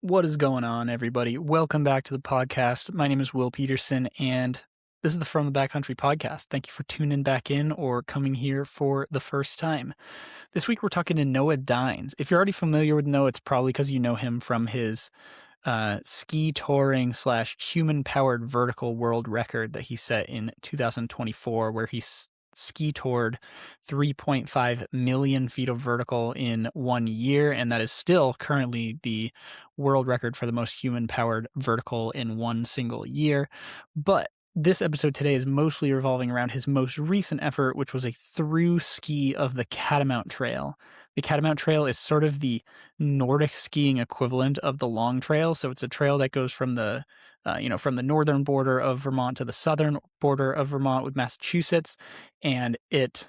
What is going on, everybody? Welcome back to the podcast. My name is Will Peterson, and this is the From the Backcountry podcast. Thank you for tuning back in or coming here for the first time. This week, we're talking to Noah Dines. If you're already familiar with Noah, it's probably because you know him from his ski touring / human powered vertical world record that he set in 2024, where he ski toured 3.5 million feet of vertical in 1 year, and that is still currently the world record for the most human powered vertical in one single year. But this episode today is mostly revolving around his most recent effort, which was a Thru-Ski of the Catamount Trail. The Catamount Trail is sort of the Nordic skiing equivalent of the Long Trail. So it's a trail that goes from the northern border of Vermont to the southern border of Vermont with Massachusetts, and it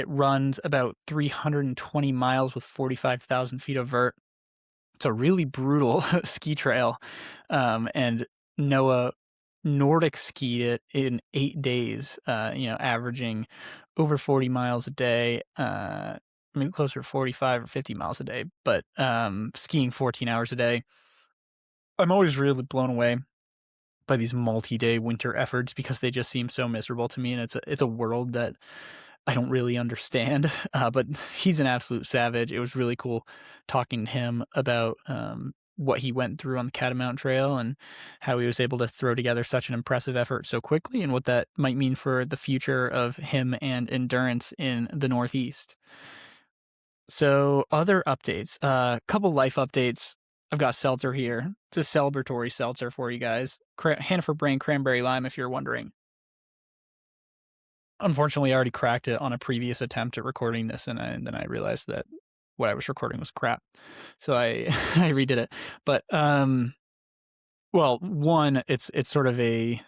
runs about 320 miles with 45,000 feet of vert. It's a really brutal ski trail, and Noah Nordic skied it in 8 days, averaging over 40 miles a day, maybe closer to 45 or 50 miles a day, but skiing 14 hours a day. I'm always really blown away by these multi-day winter efforts because they just seem so miserable to me, and it's a world that I don't really understand. But he's an absolute savage. It was really cool talking to him about what he went through on the Catamount Trail and how he was able to throw together such an impressive effort so quickly, and what that might mean for the future of him and endurance in the Northeast. So other updates, couple life updates. I've got seltzer here. It's a celebratory seltzer for you guys. Hannaford Brain Cranberry Lime, if you're wondering. Unfortunately, I already cracked it on a previous attempt at recording this, and then I realized that what I was recording was crap. So I I redid it. But well, one, it's sort of a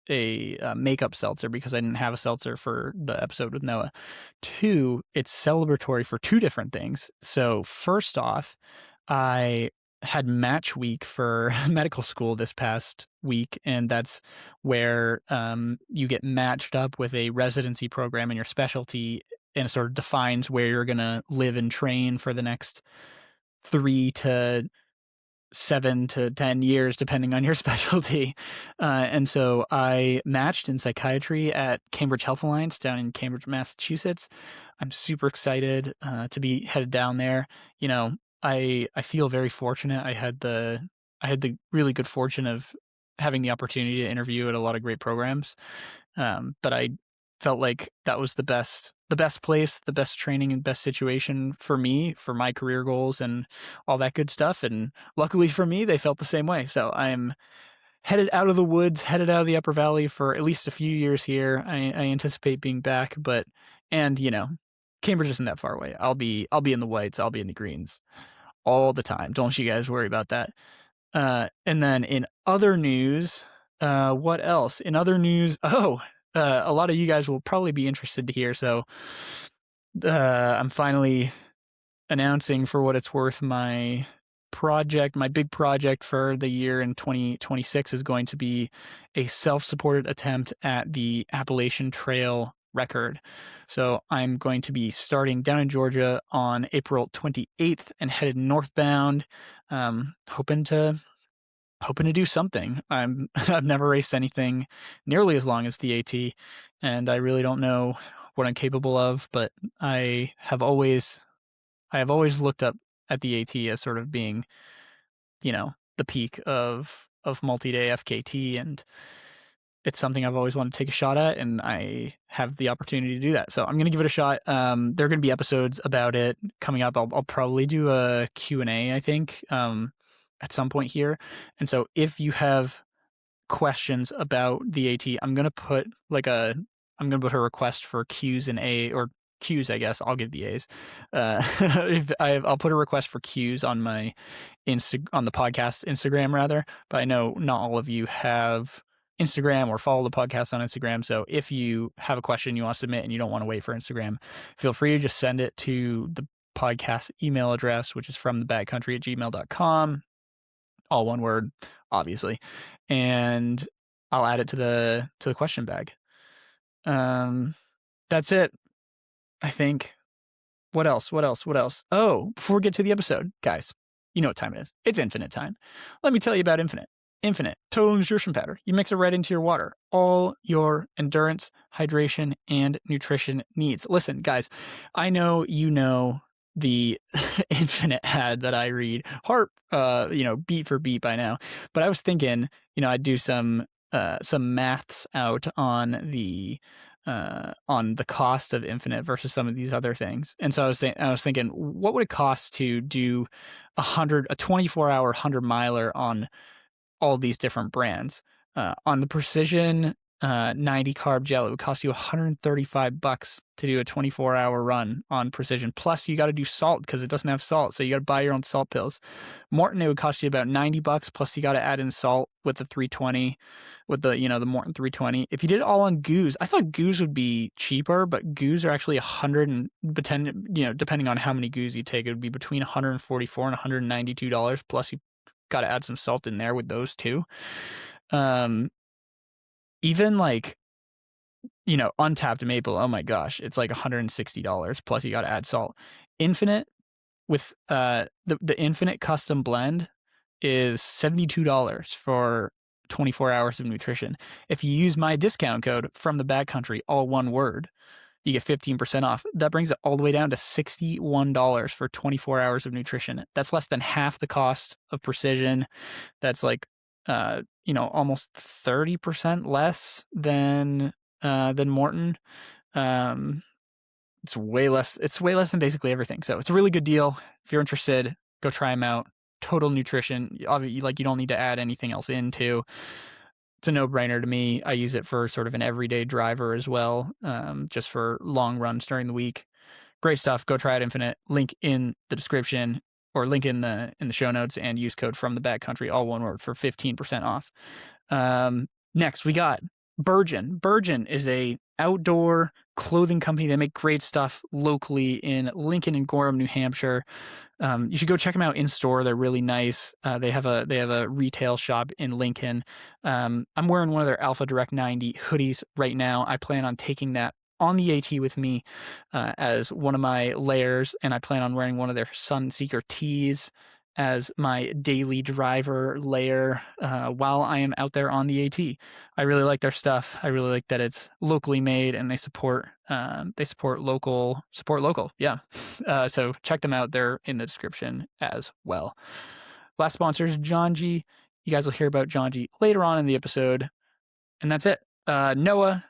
makeup seltzer because I didn't have a seltzer for the episode with Noah. Two, it's celebratory for two different things. So first off, I had match week for medical school this past week, and that's where you get matched up with a residency program in your specialty, and it sort of defines where you're going to live and train for the next 3 to 7 to 10 years, depending on your specialty. And so I matched in psychiatry at Cambridge Health Alliance down in Cambridge, Massachusetts. I'm super excited to be headed down there. You know, I feel very fortunate. I had the really good fortune of having the opportunity to interview at a lot of great programs. But I felt like that was the best place, the best training and best situation for me, for my career goals and all that good stuff. And luckily for me, they felt the same way. So I'm headed out of the woods, headed out of the Upper Valley for at least a few years here. I anticipate being back, and Cambridge isn't that far away. I'll be in the whites, I'll be in the greens all the time. Don't you guys worry about that. And then in other news, what else? In other news, a lot of you guys will probably be interested to hear. So I'm finally announcing, for what it's worth, my big project for the year in 2026 is going to be a self-supported attempt at the Appalachian Trail record. So I'm going to be starting down in Georgia on April 28th and headed northbound, hoping to do something. I've never raced anything nearly as long as the AT, and I really don't know what I'm capable of, but I have always looked up at the AT as sort of being, the peak of multi-day FKT, and it's something I've always wanted to take a shot at, and I have the opportunity to do that. So I'm going to give it a shot. There are going to be episodes about it coming up. I'll probably do a Q&A, I think, at some point here. And so if you have questions about the AT, I'm going to put a request for Q's and A, or Q's, I guess. I'll give the A's. I'll put a request for Q's on my on the podcast Instagram, rather. But I know not all of you have Instagram or follow the podcast on Instagram. So if you have a question you want to submit and you don't want to wait for Instagram, feel free to just send it to the podcast email address, which is fromthebackcountry@gmail.com. All one word, obviously, and I'll add it to the question bag. That's it, I think. What else? Oh, before we get to the episode, guys, You know what time it is. It's Infinite time. Let me tell you about Infinite. Infinite Total Nutrition Powder. You mix it right into your water. All your endurance, hydration, and nutrition needs. Listen, guys, I know you know the Infinite ad that I read, beat for beat by now. But I was thinking, I'd do some maths out on the cost of Infinite versus some of these other things. And so I was thinking, what would it cost to do a 24-hour 100-miler on all these different brands? On the Precision 90 carb gel, it would cost you $135 to do a 24-hour run on Precision. Plus, you got to do salt because it doesn't have salt, so you got to buy your own salt pills. Morton, it would cost you about $90. Plus, you got to add in salt with the 320, with the Morton 320. If you did it all on Goose, I thought Goose would be cheaper, but Goose are actually depending on how many Goose you take, it would be between $144 and $192. Plus, you got to add some salt in there with those too. Even untapped maple, oh my gosh, it's like $160. Plus you got to add salt. Infinite with the Infinite custom blend is $72 for 24 hours of nutrition. If you use my discount code from the backcountry, all one word, you get 15% off. That brings it all the way down to $61 for 24 hours of nutrition. That's less than half the cost of Precision. That's almost 30% less than Morton. It's way less. It's way less than basically everything. So it's a really good deal. If you're interested, go try them out. Total Nutrition. You don't need to add anything else into. It's a no-brainer to me. I use it for sort of an everyday driver as well, just for long runs during the week. Great stuff. Go try it, Infinite. Link in the description, or link in the show notes, and use code from the backcountry, all one word, for 15% off. Next, we got Burgeon. Burgeon is a outdoor clothing company. They make great stuff locally in Lincoln and Gorham, New Hampshire. You should go check them out in store. They're really nice. They have a retail shop in Lincoln. I'm wearing one of their Alpha Direct 90 hoodies right now. I plan on taking that on the AT with me as one of my layers, and I plan on wearing one of their Sunseeker tees as my daily driver layer while I am out there on the AT. I really like their stuff. I really like that it's locally made, and they support local. Yeah. So check them out. They're in the description as well. Last sponsor is John G. You guys will hear about John G later on in the episode. And that's it. Noah,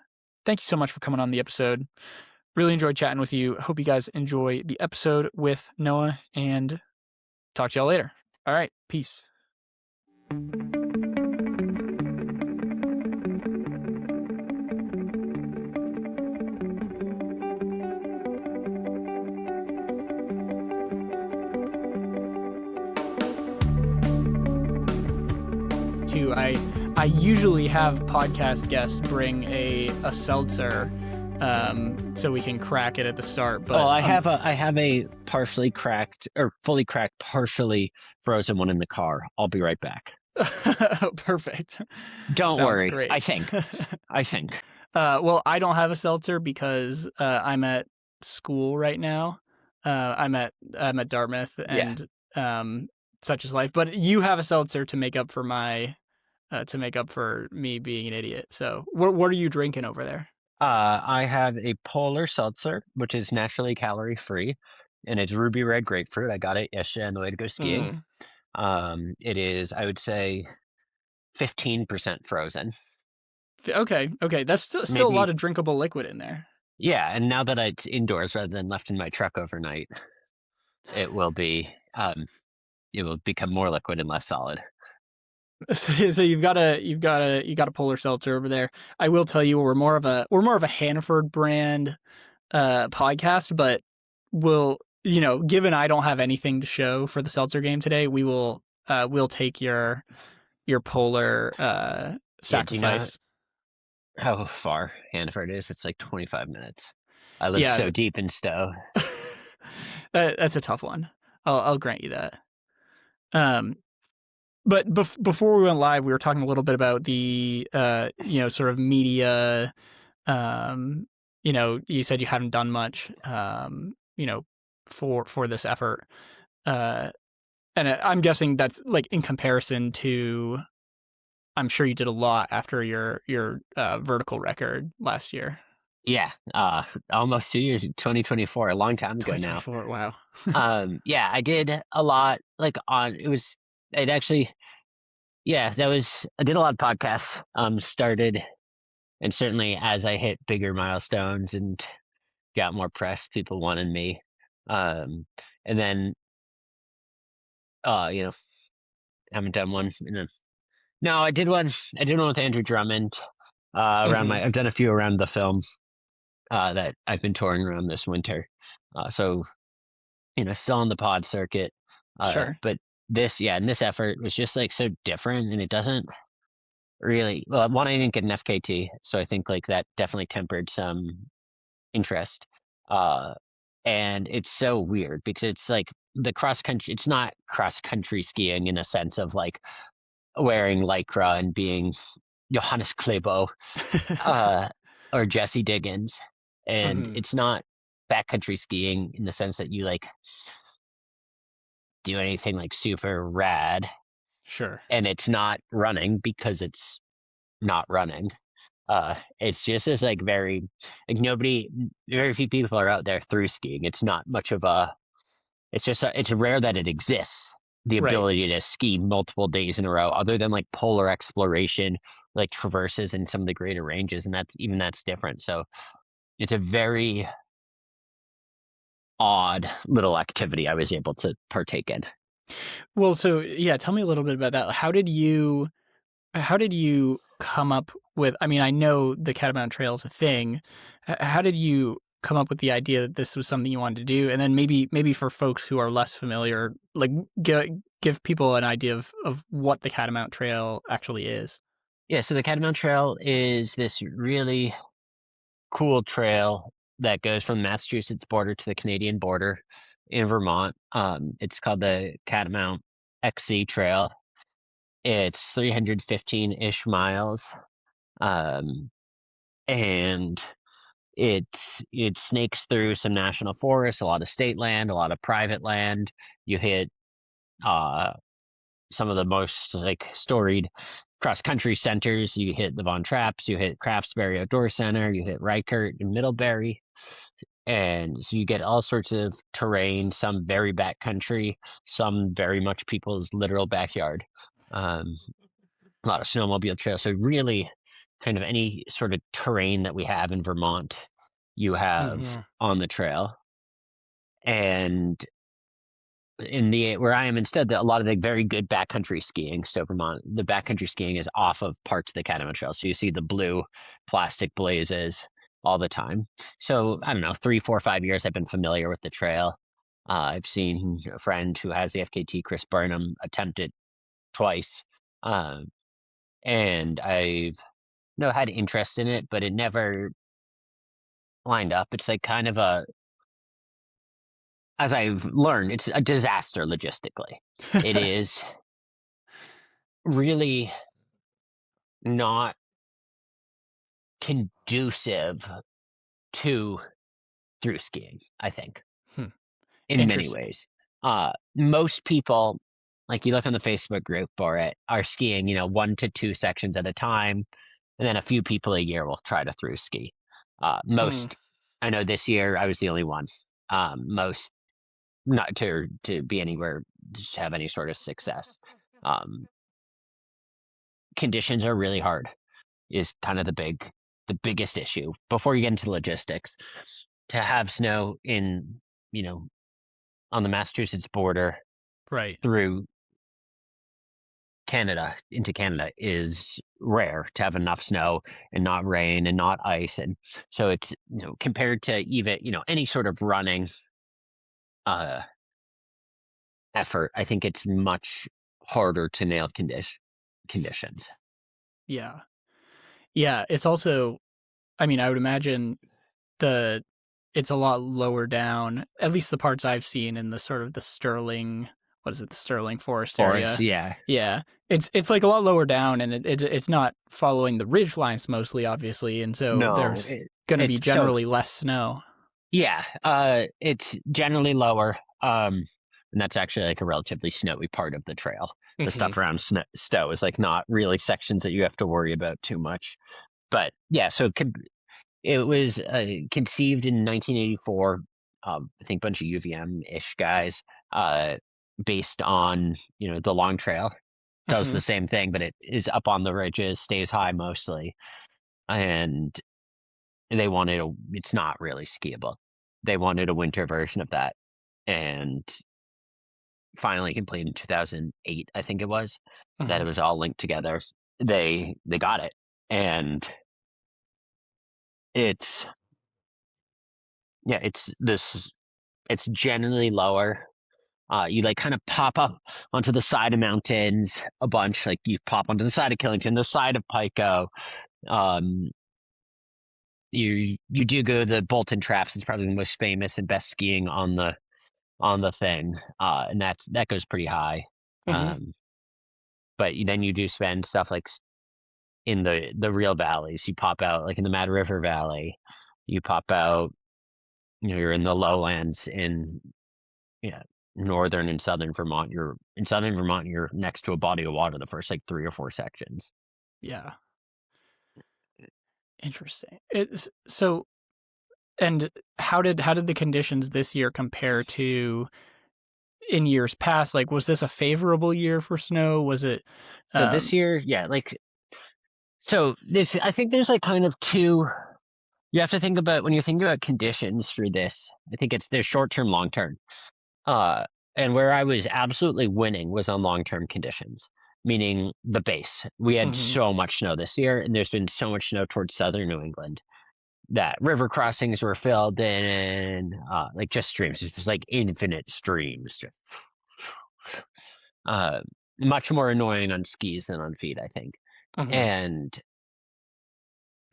thank you so much for coming on the episode. Really enjoyed chatting with you. Hope you guys enjoy the episode with Noah, and talk to y'all later. All right. Peace. I usually have podcast guests bring a seltzer so we can crack it at the start. But I have a partially cracked or fully cracked, partially frozen one in the car. I'll be right back. Perfect. Don't Sounds worry. great. I think. Well, I don't have a seltzer because I'm at school right now. I'm at Dartmouth, and such is life. But you have a seltzer to make up for me being an idiot. So what are you drinking over there? I have a polar seltzer, which is naturally calorie free, and it's ruby red grapefruit. I got it yesterday on the way to go skiing. It is, I would say, 15% frozen. Okay. That's still a lot of drinkable liquid in there. Yeah, and now that it's indoors rather than left in my truck overnight, it will become more liquid and less solid. So you've got a polar seltzer over there. I will tell you, we're more of a Hannaford brand podcast, but given I don't have anything to show for the seltzer game today, we'll take your polar sacrifice. How far Hannaford is? It's like 25 minutes. I live so deep in Stowe. That's a tough one. I'll grant you that. But before we went live, we were talking a little bit about the sort of media. You said you haven't done much for this effort. And I'm guessing that's like in comparison to. I'm sure you did a lot after your vertical record last year. Yeah, almost 2 years, 2024, a long time ago now. 2024. Wow. Yeah, I did a lot like on it actually yeah, that was I did a lot of podcasts. Started and certainly as I hit bigger milestones and got more press, people wanted me. Um, and then you know, haven't done one in a no, I did one with Andrew Drummond around Hmm. my I've done a few around the film that I've been touring around this winter. So still on the pod circuit. Sure. But and this effort was just like so different, and it doesn't really. Well, one, I didn't get an FKT, so I think like that definitely tempered some interest. Uh, and it's so weird because it's like the cross country. It's not cross country skiing in a sense of like wearing lycra and being Johannes Klebo uh, or Jesse Diggins, and Hmm. it's not backcountry skiing in the sense that you like do anything like super rad, Sure. and it's not running because it's not running. It's just this like very few people are out there through skiing. It's not much of a. It's rare that it exists. The Right. ability to ski multiple days in a row, other than like polar exploration, like traverses in some of the greater ranges, and that's different. So it's a very odd little activity I was able to partake in. Well, so yeah, tell me a little bit about that. How did you come up with, I mean, I know the Catamount Trail is a thing. How did you come up with the idea that this was something you wanted to do? And then maybe for folks who are less familiar, like give people an idea of what the Catamount Trail actually is. Yeah, so the Catamount Trail is this really cool trail that goes from the Massachusetts border to the Canadian border in Vermont. It's called the Catamount XC Trail. It's 315-ish miles, um, and it snakes through some national forests, a lot of state land, a lot of private land. You hit uh, some of the most like storied cross country centers. You hit the Von Trapps, you hit Craftsbury Outdoor Center, you hit Rykert and Middlebury. And so you get all sorts of terrain, some very backcountry, some very much people's literal backyard. Um, a lot of snowmobile trails. So really, kind of any sort of terrain that we have in Vermont, you have Hmm. on the trail. And in the where I am instead, a lot of the very good backcountry skiing. So Vermont, the backcountry skiing is off of parts of the Catamount Trail. So you see the blue plastic blazes all the time. So I don't know, 3, 4, 5 years I've been familiar with the trail. I've seen a friend who has the FKT, Chris Burnham, attempt it twice, um, and I've had interest in it, but it never lined up. It's like kind of as I've learned, it's a disaster logistically. It is really not conducive to through skiing, I think, Hmm. in many Interesting. ways. Most people, like you look on the Facebook group for it, are skiing, 1 to 2 sections at a time, and then a few people a year will try to through ski. Hmm. Most, I know this year I was the only one. Most not to be anywhere to have any sort of success. Um, Conditions are really hard. Is kind of the biggest issue before you get into logistics. To have snow in, you know, on the Massachusetts border Right. through Canada into Canada is rare to have enough snow and not rain and not ice. And so it's, compared to even, any sort of running uh effort, I think it's much harder to nail conditions. Yeah. Yeah. It's also, I mean, I would imagine the it's a lot lower down, at least the parts I've seen in the sort of the Sterling, what is it, the Sterling Forest Forest, area. yeah. Yeah. It's like a lot lower down, and it's not following the ridge lines mostly, obviously, and so No, there's going to be so generally less snow. yeah, it's generally lower. and that's actually like a relatively snowy part of the trail. The Mhm. stuff around Stowe is like not really sections that you have to worry about too much. But yeah, so it was conceived in 1984. I think a bunch of UVM-ish guys, uh, based on the Long Trail. Does the Mhm. same thing, but it is up on the ridges, stays high mostly, and they wanted a. It's not really skiable. They wanted a winter version of that, and finally completed in 2008, I think it was. That it Mhm. was all linked together. They got it, and it's yeah, it's generally lower. You like kind of pop up onto the side of mountains a bunch. Like you pop onto the side of Killington, the side of Pico. Um, you do go to the Bolton Traps. It's probably the most famous and best skiing on the thing, and that goes pretty high. Mhm. Um, but then you do spend stuff like in the real valleys. You pop out like in the Mad River Valley. You pop out. You're in the lowlands in yeah, northern and southern Vermont. You're in southern Vermont. You're next to a body of water. The first like 3 or 4 sections. Yeah. Interesting. It's so and how did the conditions this year compare to in years past? Like, was this a favorable year for snow? Was it, So this um year, yeah, like so this. I think there's like kind of two. You have to think about when you're thinking about conditions for this. I think it's there's short term, long term. Uh, and where I was absolutely winning was on long term conditions, meaning the base. We had Mhm. so much snow this year, and there's been so much snow towards southern New England that river crossings were filled in, like just streams. It's just like infinite streams. Uh, Much more annoying on skis than on feet, I think. Mhm. And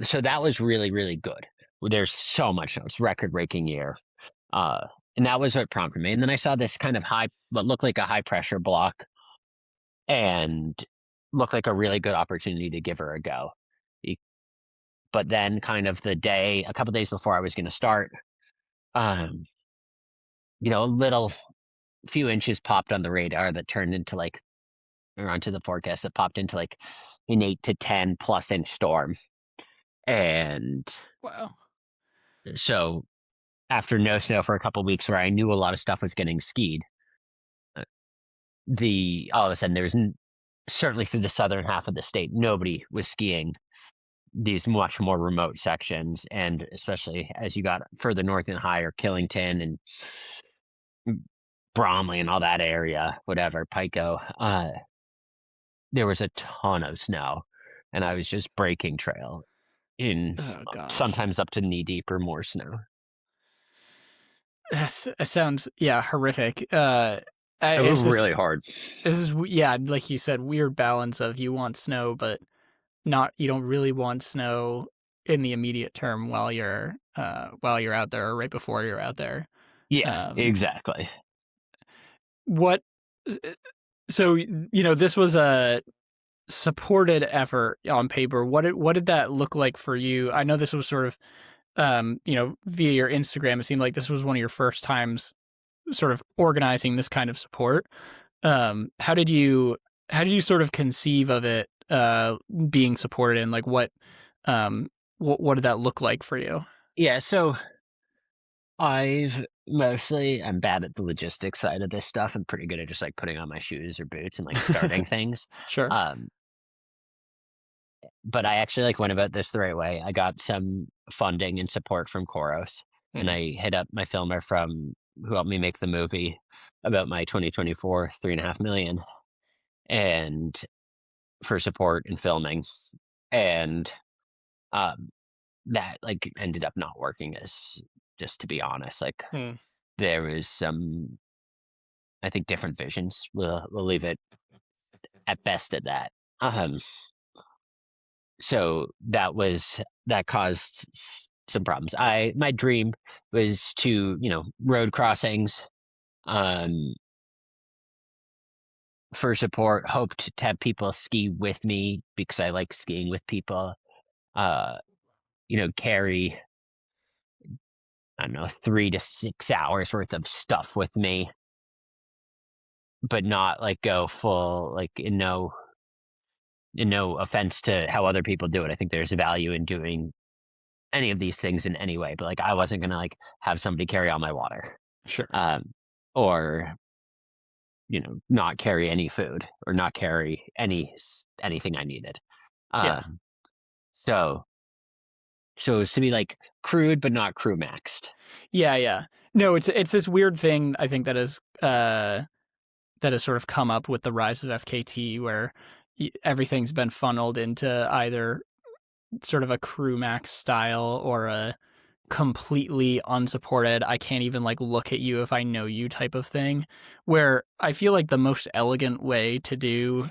so that was really, really good. There's so much snow. It's record breaking year. Uh, and that was what prompted me. And then I saw this kind of what looked like a high pressure block and looked like a really good opportunity to give her a go. E- But then, kind of a couple days before I was going to start, um, a little few inches popped on the radar that turned into like, or onto the forecast that popped into like an 8 to 10 plus inch storm. And wow. so after no snow for a couple weeks where I knew a lot of stuff was getting skied, uh, the all of a sudden certainly through the southern half of the state, nobody was skiing these much more remote sections, and especially as you got further north and higher, Killington and Bromley and all that area, whatever, Pico, there was a ton of snow, and I was just breaking trail in Oh gosh. sometimes up to knee deep or more snow. That sounds, yeah, horrific. It was It's really hard. yeah, like you said, weird balance of you want snow, but not you don't really want snow in the immediate term while you're out there or right before you're out there. Yeah, Um, exactly. what so this was a supported effort on paper. What did that look like for you? I know this was sort of via your Instagram. It seemed like this was one of your first times sort of organizing this kind of support. How did you sort of conceive of it being supported, and like what did that look like for you? Yeah, so I'm bad at the logistics side of this stuff. I'm pretty good at just like putting on my shoes or boots and like starting things. Sure. Um, but I actually like went about this the right way. I got some funding and support from Koros, and Mm. I hit up my filmer from who helped me make the movie about my 2024 3.5 million, and for support and filming, and um, that like ended up not working as just to be honest. Like Mm. there was some I think different visions. We'll leave it at best at that. Um, so that caused some problems. My dream was to road crossings um for support. Hoped to have people ski with me because I like skiing with people. Uh, carry I don't know 3 to 6 hours worth of stuff with me but not like go full like in no offense to how other people do it. I think there's value in doing any of these things in any way, but like I wasn't gonna like have somebody carry all my water, Sure. um, or not carry any food or not carry anything I needed. Yeah. Um, so so it's to be like crewed but not crew maxed. Yeah, yeah. No, it's this weird thing I think that has sort of come up with the rise of FKT where everything's been funneled into either sort of a crew max style or a completely unsupported, I can't even like look at you if I know you type of thing, where I feel like the most elegant way to do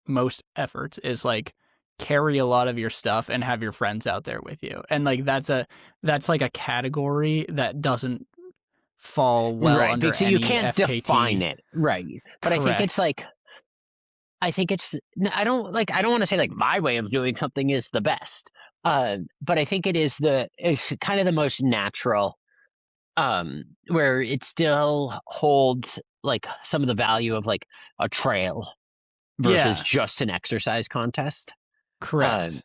most efforts is like carry a lot of your stuff and have your friends out there with you. And like that's like a category that doesn't fall well Right, under because you any can't define FKT. it, right? But I think it's Correct. like I don't want to say like my way of doing something is the best, but I think it's kind of the most natural, where it still holds like some of the value of like a trail versus Yeah, just an exercise contest. Um, correct.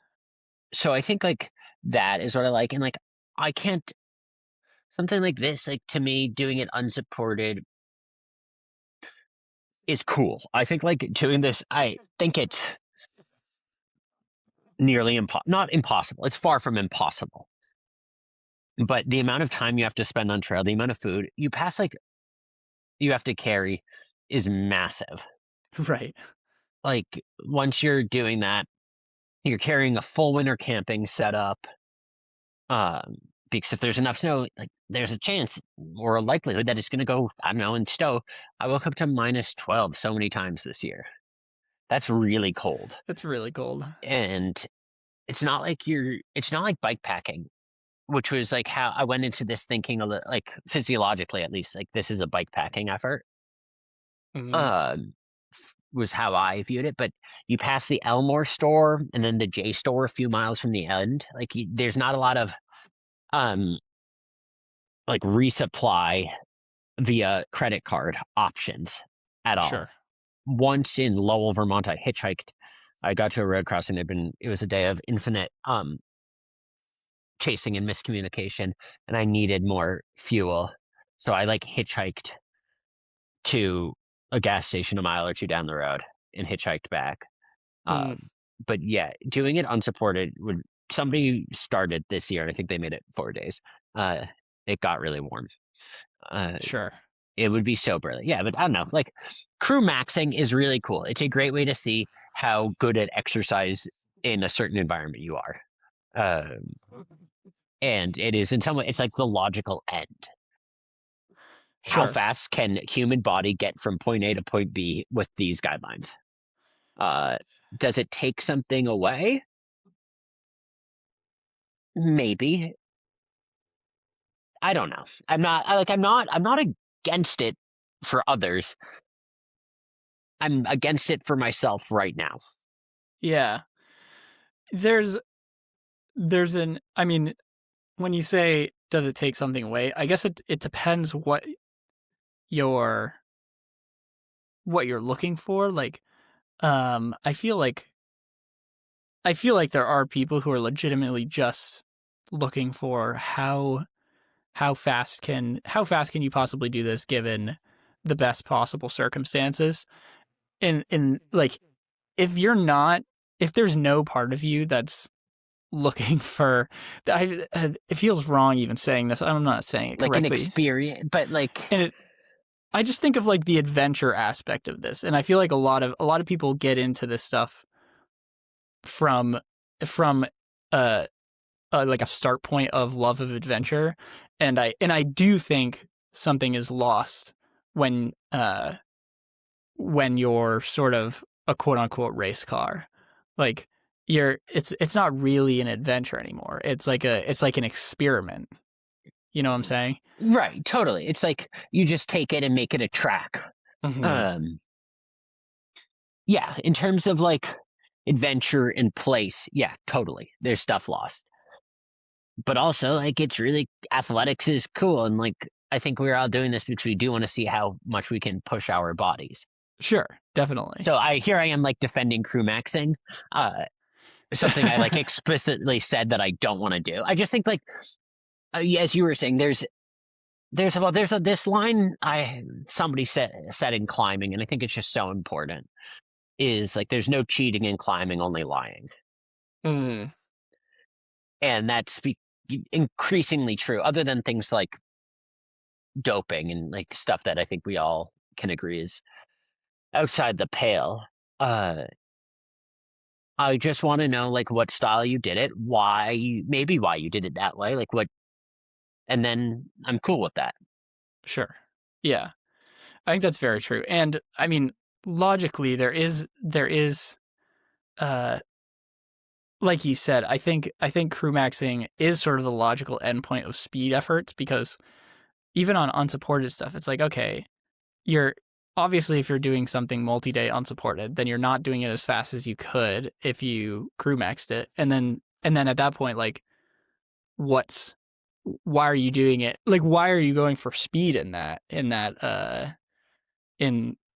so I think like that is what I like, and like I can't something like this like to me doing it unsupported is cool. I think like doing this, I think it's not impossible. It's far from impossible. But the amount of time you have to spend on trail, the amount of food you have to carry is massive. Right. Like once you're doing that, you're carrying a full winter camping setup. Um, because if there's enough snow, like there's a chance or a likelihood that it's going to go, I don't know, in Stowe. I woke up to -12 so many times this year. That's really cold. That's really cold. And it's not like bike packing, which was like how I went into this thinking like physiologically at least, like this is a bike packing effort. Mhm. Um, was how I viewed it. But you pass the Elmore store and then the J store a few miles from the end. Like there's not a lot of um like resupply via credit card options at all. Sure. Once in Lowell, Vermont, I hitchhiked. I got to a road crossing. It was a day of infinite chasing and miscommunication, and I needed more fuel. So I like hitchhiked to a gas station a mile or two down the road and hitchhiked back. Mm, Um, but yeah, doing it unsupported would somebody started this year, and I think they made it 4 days. Uh, it got really warm. Uh, sure. it would be so brilliant. Yeah, but I don't know. Like crew maxing is really cool. It's a great way to see how good at exercise in a certain environment you are. Um, and it is in some way, it's like the logical end. How Sure. fast can human body get from point A to point B with these guidelines? Uh, does it take something away? Maybe. I don't know. I'm not against it for others. I'm against it for myself right now. Yeah. There's I mean, when you say does it take something away, I guess it depends you're what you're looking for. Like, I feel like there are people who are legitimately just looking for how fast can you possibly do this given the best possible circumstances. And like if there's no part of you that's looking for it feels wrong even saying this. I'm not saying it Like an correctly. experience, but like, And I just think of like the adventure aspect of this, and I feel like a lot of people get into this stuff from from uh, like a start point of love of adventure, and I do think something is lost when when you're sort of a quote unquote race car. Like it's not really an adventure anymore. It's like an experiment. You know what I'm saying? right, totally. It's like you just take it and make it a track. Hmm. Um, yeah, in terms of like adventure and place, yeah, totally. There's stuff lost. But also like it's really athletics is cool and like I think we're all doing this because we do want to see how much we can push our bodies. Sure, definitely. So I am like defending crew maxing, uh, something I like explicitly said that I don't want to do. I just think like as you were saying, there's this line I somebody said in climbing, and I think it's just so important. Is like there's no cheating in climbing, only lying, Mm. and that's increasingly true. Other than things like doping and like stuff that I think we all can agree is outside the pale. Uh, I just want to know like what style you did it, maybe why you did it that way, like what, and then I'm cool with that. Sure. Yeah. I think that's very true. And I mean, logically there is uh like you said, I think crew maxing is sort of the logical endpoint of speed efforts, because even on unsupported stuff, it's like, okay, you're obviously, if you're doing something multi-day unsupported, then you're not doing it as fast as you could if you crew maxed it. And then at that point, like, why are you doing it? Like, why are you going for speed in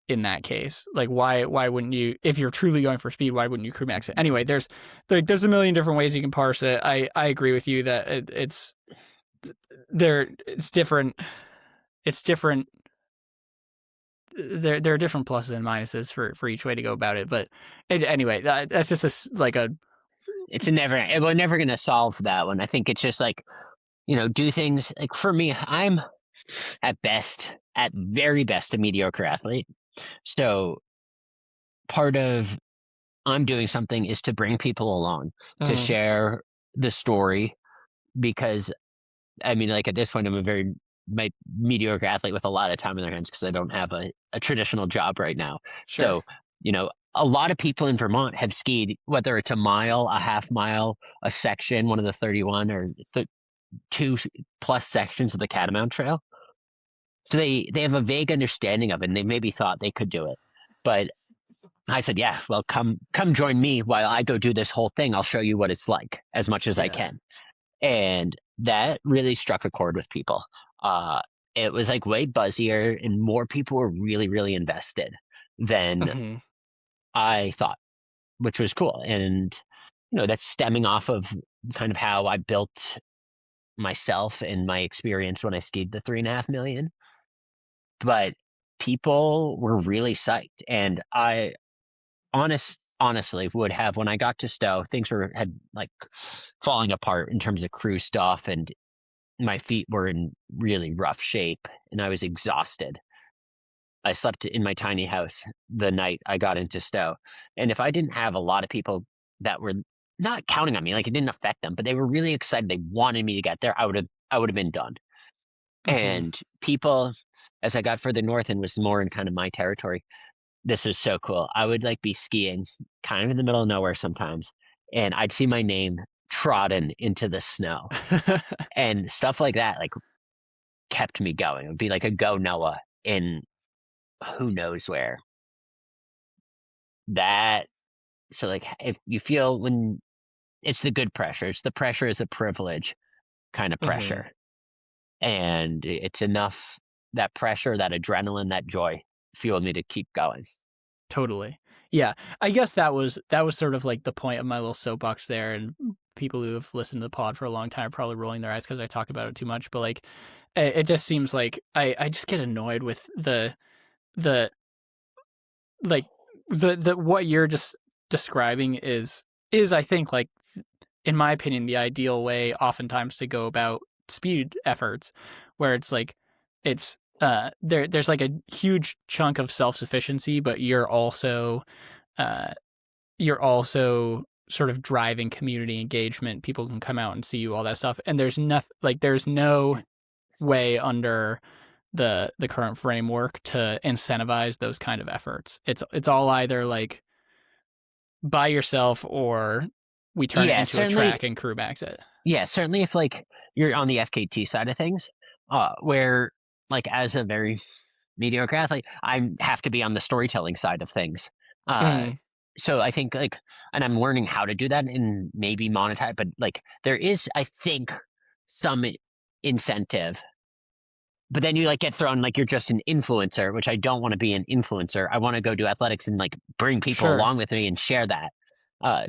in that case? Like, why wouldn't you, if you're truly going for speed, why wouldn't you crew max it? Anyway, there's a million different ways you can parse it. I agree with you that it's different. It's different. There are different pluses and minuses for each way to go about it. But anyway, that's just like a We're never gonna solve that one. I think it's just like, do things like for me, I'm at very best, a mediocre athlete. So part of I'm doing something is to bring people along, to Mm. share the story, because I mean, like at this point, I'm my mediocre athlete with a lot of time in their hands because I don't have a traditional job right now. sure, So, a lot of people in Vermont have skied, whether it's a mile, a half mile, a section, one of the 31 or two plus sections of the Catamount Trail. So they have a vague understanding of it, and they maybe thought they could do it. But I said, yeah, well, come join me while I go do this whole thing. I'll show you what it's like as much as I yeah, can. And that really struck a chord with people. Uh, it was like way buzzier, and more people were really, really invested than Mhm. I thought, which was cool. And that's stemming off of kind of how I built myself and my experience when I skied the 3.5 million. But people were really psyched, and I honestly would have, when I got to Stowe, things had like falling apart in terms of crew stuff, and my feet were in really rough shape, and I was exhausted. I slept in my tiny house the night I got into Stowe. And if I didn't have a lot of people that were not counting on me, like it didn't affect them, but they were really excited, they wanted me to get there, I would have been done. Mhm. And people, as I got further north and was more in kind of my territory, this was so cool. I would like be skiing kind of in the middle of nowhere sometimes, and I'd see my name trodden into the snow and stuff like that, like kept me going. It would be like a go Noah in who knows where. That so like if you feel when it's the good pressure, it's the pressure is a privilege kind of Mhm. pressure. And it's enough, that pressure, that adrenaline, that joy fueled me to keep going. totally. Yeah, I guess that was sort of like the point of my little soapbox there, and people who have listened to the pod for a long time are probably rolling their eyes because I talk about it too much. But like, it just seems like I just get annoyed with the like the what you're just describing is I think, like, in my opinion, the ideal way oftentimes to go about speed efforts, where it's like there's like a huge chunk of self-sufficiency, but uh you're also sort of driving community engagement. People can come out and see you, all that stuff, and there's no way under the current framework to incentivize those kind of efforts. It's all either like by yourself, or we turn it Yeah, into a certainly. track and crew max it. Yeah, certainly if like you're on the FKT side of things, where like as a very mediocre athlete, I have to be on the storytelling side of things. Uh, Mhm. so I think like, and I'm learning how to do that and maybe monetize, but like there is, I think, some incentive but then you like get thrown like you're just an influencer, which I don't want to be an influencer. I want to go do athletics and like bring people Sure. along with me and share that.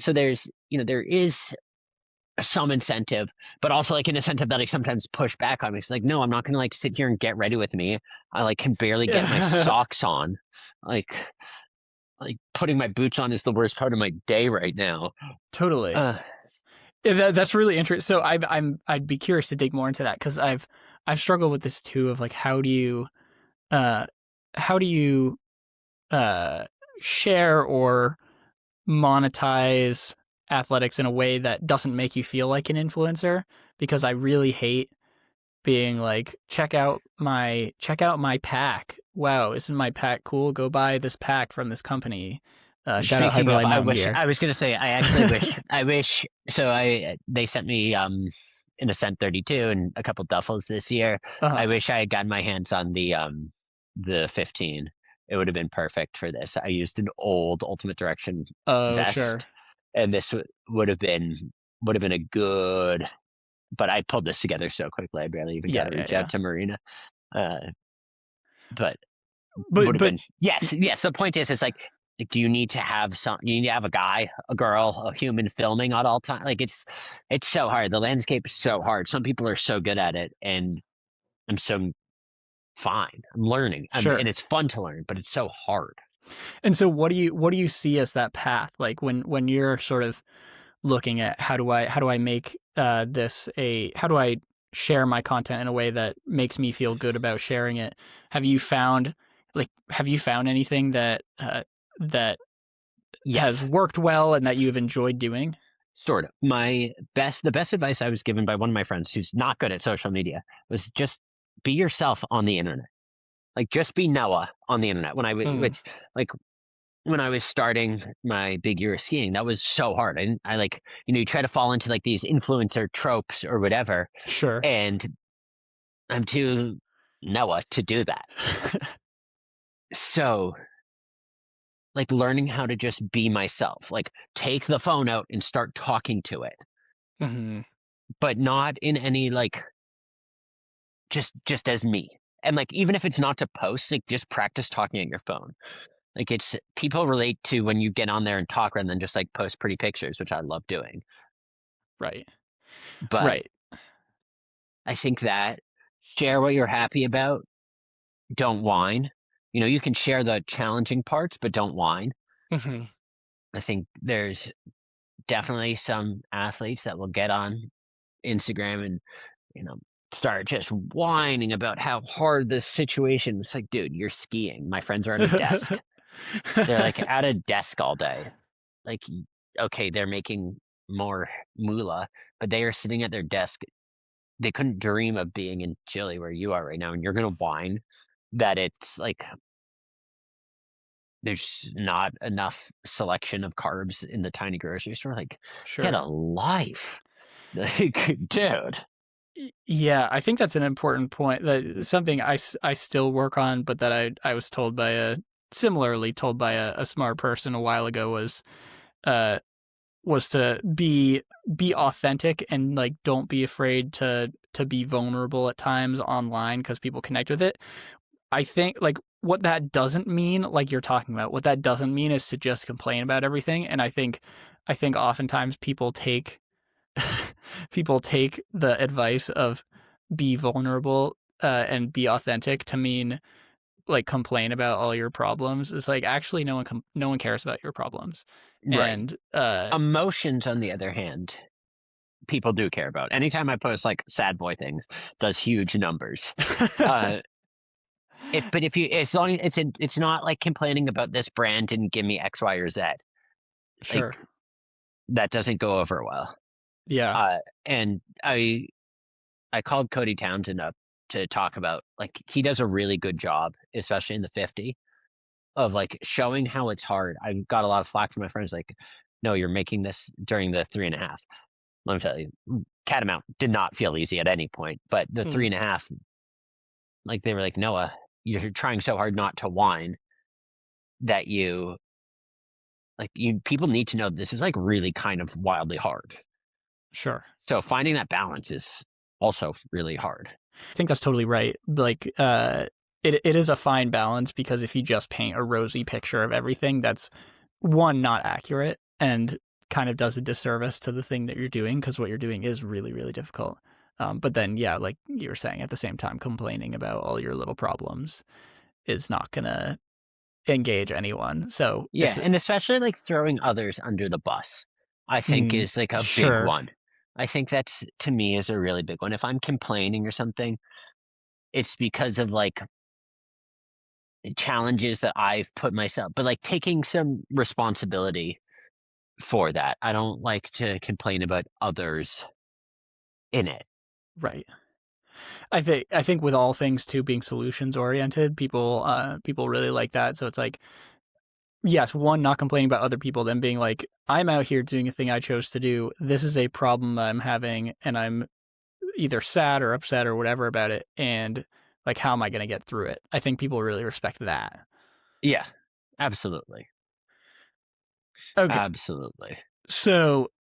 So there's, there is some incentive, but also like an incentive that I sometimes push back on me. It's like, no, I'm not gonna like sit here and get ready with me. I like can barely get my Yeah. socks on. Like putting my boots on is the worst part of my day right now. Totally. Uh, Yeah, that's really interesting. So I'd be curious to dig more into that because I've struggled with this too of like uh how do you uh share or monetize athletics in a way that doesn't make you feel like an influencer, because I really hate being like, check out my pack. Wow, isn't my pack cool? Go buy this pack from this company. Shout out Speaking of, Hyperlight Mountain Gear. I was gonna say, I actually wish. So they sent me an Ascent 32 and a couple duffels this year. I Uh-huh. wish I had gotten my hands on the 15. It would have been perfect for this. I used an old Ultimate Direction Oh, vest, sure. and this would have been a good. But I pulled this together so quickly, I barely even got Yeah, to yeah, reach yeah. out to Marina. Uh, but would But have been yes. The point is, it's like, do you need to have you need to have a guy, a girl, a human filming at all time? Like it's so hard. The landscape is so hard. Some people are so good at it, and I'm so fine. I'm learning, and sure. it's fun to learn, but it's so hard. And so what do you see as that path? Like when you're sort of looking at how do I make this a how do I share my content in a way that makes me feel good about sharing it? Have you found anything that has Yes, worked well and that you've enjoyed doing? sort of. The best advice I was given by one of my friends who's not good at social media was just be yourself on the internet. Like just be Noah on the internet. Mm, Which like when I was starting my big year of skiing, that was so hard. I like, you try to fall into like these influencer tropes or whatever, sure. and I'm too Noah to do that. So, like, learning how to just be myself, like, take the phone out and start talking to it, Hmm. but not in any like, just as me. And like, even if it's not to post, like, just practice talking at your phone. Like, it's people relate to when you get on there and talk rather than just like post pretty pictures, which I love doing. Right. But Right. I think that share what you're happy about. Don't whine. You can share the challenging parts, but don't whine. Hmm. I think there's definitely some athletes that will get on Instagram and, you know, start just whining about how hard this situation. It's like, dude, you're skiing. My friends are at a desk. They're like at a desk all day. Like, okay, they're making more moolah, but they are sitting at their desk. They couldn't dream of being in Chile where you are right now, and you're gonna whine that it's like there's not enough selection of carbs in the tiny grocery store. Like, get a Sure. life. Like, dude. Yeah, I think that's an important point. That something I still work on, but that I was told by similarly told by a smart person a while ago uh was to be authentic and like don't be afraid to be vulnerable at times online because people connect with it. I think like what that doesn't mean, like you're talking about, what that doesn't mean is to just complain about everything. And I think oftentimes people take the advice of be vulnerable and be authentic to mean like complain about all your problems. It's like actually no one cares about your problems. Right. And Emotions, on the other hand, people do care about. Anytime I post like sad boy things, does huge numbers. Uh, but if you, as long as it's not like complaining about this brand didn't give me X, Y, or Z. Like sure. that doesn't go over well. Yeah. Uh, and I called Cody Townsend up to talk about like he does a really good job, especially in the 50, of like showing how it's hard. I got a lot of flack from my friends like, no, you're making this during the 3.5. Let me tell you, Catamount did not feel easy at any point, but the Mm, 3.5, like they were like, Noah, you're trying so hard not to whine that you people need to know this is like really kind of wildly hard. sure. So finding that balance is also really hard. I think that's totally right. Like, it is a fine balance, because if you just paint a rosy picture of everything, that's one, not accurate, and kind of does a disservice to the thing that you're doing, because what you're doing is really, really difficult. But then, yeah, like you were saying, at the same time, complaining about all your little problems is not gonna engage anyone. So Yeah, and especially like throwing others under the bus, I think is like a big sure, one. I think that's to me is a really big one. If I'm complaining or something, it's because of like challenges that I've put myself, but like taking some responsibility for that. I don't like to complain about others in it. right. I think with all things too, being solutions oriented, people really like that. So it's like, yes, one, not complaining about other people, then being like, I'm out here doing a thing I chose to do. This is a problem that I'm having, and I'm either sad or upset or whatever about it. And like, how am I going to get through it? I think people really respect that. Yeah, absolutely. Okay. Absolutely. So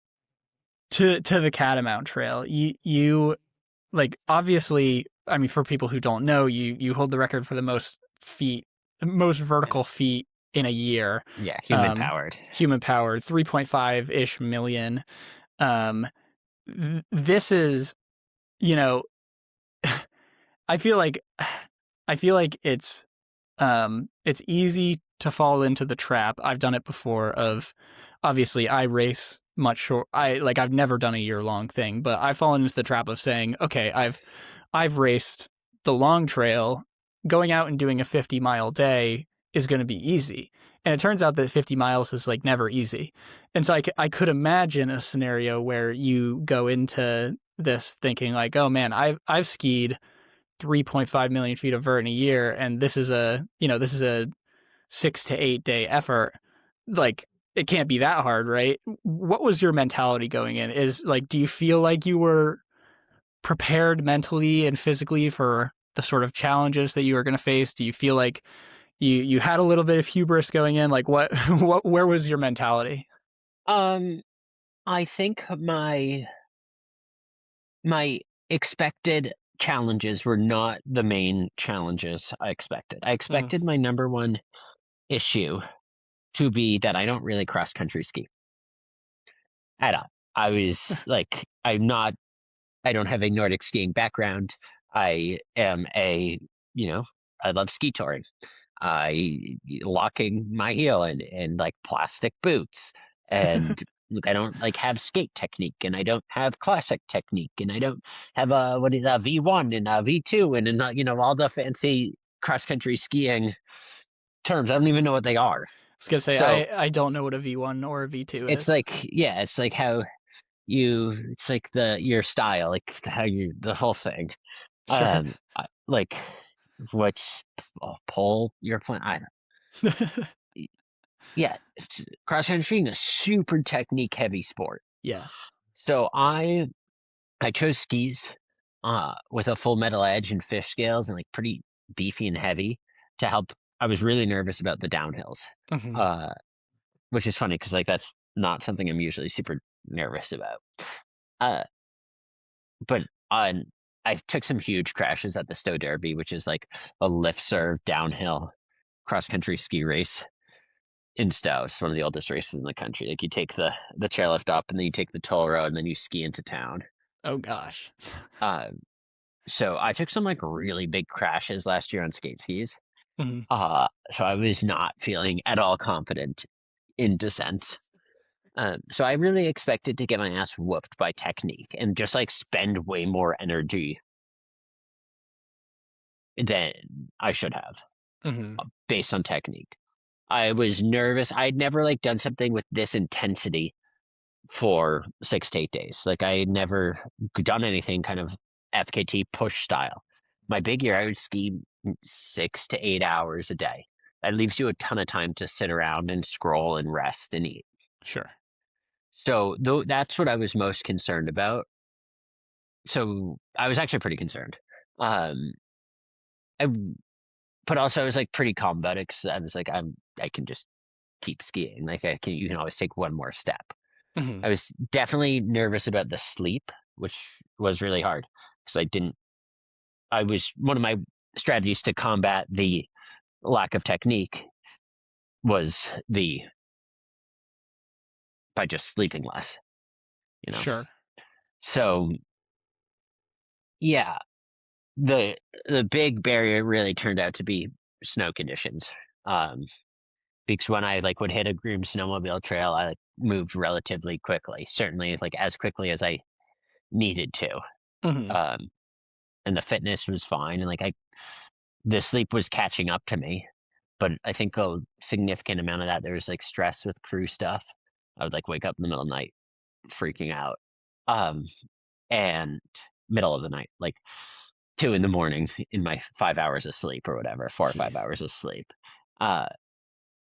to the Catamount Trail, you like, obviously, I mean, for people who don't know, you hold the record for the most vertical feet in a year. Yeah, human powered. Human powered, 3.5-ish million. Um, this is, you know, I feel like it's easy to fall into the trap. I've done it before of, obviously I race much short. I've never done a year-long thing, but I've fallen into the trap of saying, okay, I've raced the long trail. Going out and doing a 50-mile day is going to be easy. And it turns out that 50 miles is like never easy. And so I could imagine a scenario where you go into this thinking like, oh man, I've skied 3.5 million feet of vert in a year, and this is a 6 to 8 day effort. Like, it can't be that hard, right? What was your mentality going in? Is like, do you feel like you were prepared mentally and physically for the sort of challenges that you were going to face? Do you feel like you had a little bit of hubris going in? Like, where was your mentality? I think my expected challenges were not the main challenges I expected. I expected my number one issue to be that I don't really cross country ski at all. I was like, I don't have a Nordic skiing background. I am I love ski touring. I locking my heel in like plastic boots. And look, I don't like have skate technique, and I don't have classic technique, and I don't have a V1 and a V2 and all the fancy cross country skiing terms. I don't even know what they are. I was gonna say, So I don't know what a V1 or a V2 it's is. like, yeah, it's like how it's like your style, like how you the whole thing. Sure. Like which pole you're playing. Yeah, cross country is a super technique heavy sport. Yes. So I chose skis with a full metal edge and fish scales and like pretty beefy and heavy to help. I was really nervous about the downhills, Mm-hmm. uh, which is funny because like that's not something I'm usually super nervous about. Uh, but I took some huge crashes at the Stowe Derby, which is like a lift serve downhill cross country ski race in Stowe. It's one of the oldest races in the country. Like you take the chairlift up, and then you take the toll road, and then you ski into town. Oh gosh. Uh, so I took some like really big crashes last year on skate skis. Mm-hmm. So I was not feeling at all confident in descent. So I really expected to get my ass whooped by technique and just like spend way more energy than I should have Mm-hmm. based on technique. I was nervous. I'd never like done something with this intensity for 6 to 8 days. Like I had never done anything kind of FKT push style. My big year, I would ski 6 to 8 hours a day. That leaves you a ton of time to sit around and scroll and rest and eat. Sure. So that's what I was most concerned about. So I was actually pretty concerned. Um, I, but also I was like pretty calm about it because I was like, I can just keep skiing. Like you can always take one more step. Mm-hmm. I was definitely nervous about the sleep, which was really hard because one of my strategies to combat the lack of technique was by just sleeping less, you know. Sure. So yeah, the big barrier really turned out to be snow conditions. Um, because when I like would hit a groomed snowmobile trail, I like moved relatively quickly, certainly like as quickly as I needed to. Mhm. Um, and the fitness was fine, and like the sleep was catching up to me. But I think a significant amount of that there was like stress with crew stuff. I would like wake up in the middle of the night freaking out. Um, and middle of the night, like 2 in the morning in my 5 hours of sleep or whatever, 4 or 5 hours Jeez. of sleep. Uh,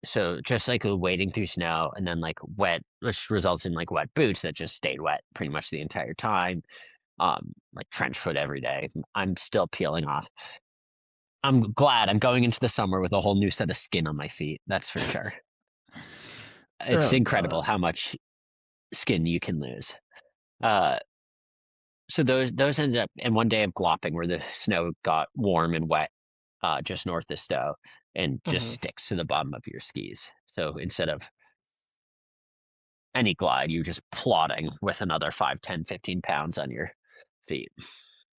so just like wading through snow and then like wet, which results in like wet boots that just stayed wet pretty much the entire time. Like trench foot every day. I'm still peeling off. I'm glad I'm going into the summer with a whole new set of skin on my feet. That's for sure. It's Oh incredible god. how much skin you can lose. Uh, so those ended up in one day of glopping where the snow got warm and wet, just north of Stowe, and just Mhm. sticks to the bottom of your skis. So instead of any glide, you're just plodding with another 5, 10, 15 pounds on your feet.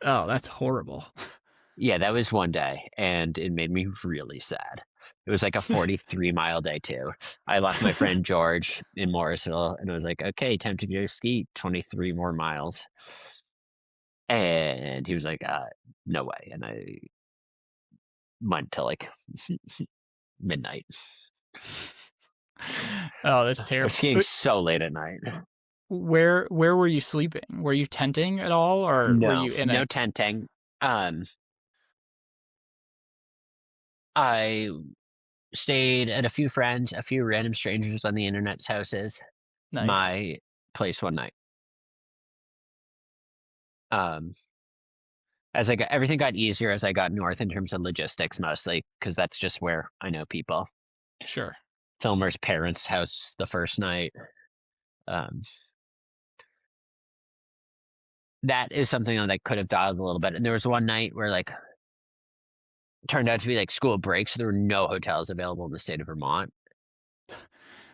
Oh, that's horrible. Yeah, that was one day, and it made me really sad. It was like a 43-mile day too. I left my friend George in Morrisville, and it was like, okay, time to go ski 23 more miles. And he was like, no way. And I went till like midnight. Oh, that's I was terrible. skiing so late at night. Where were you sleeping? Were you tenting at all, or were No, you in a no tenting. Um, I stayed at a few friends, a few random strangers on the internet's houses, nice? my place one night. Um, as I got everything got easier as I got north in terms of logistics, mostly because that's just where I know people. Sure. Filmer's parents' house the first night. Um, that is something that I could have dialed a little bit. And there was one night where like turned out to be like school break, so there were no hotels available in the state of Vermont,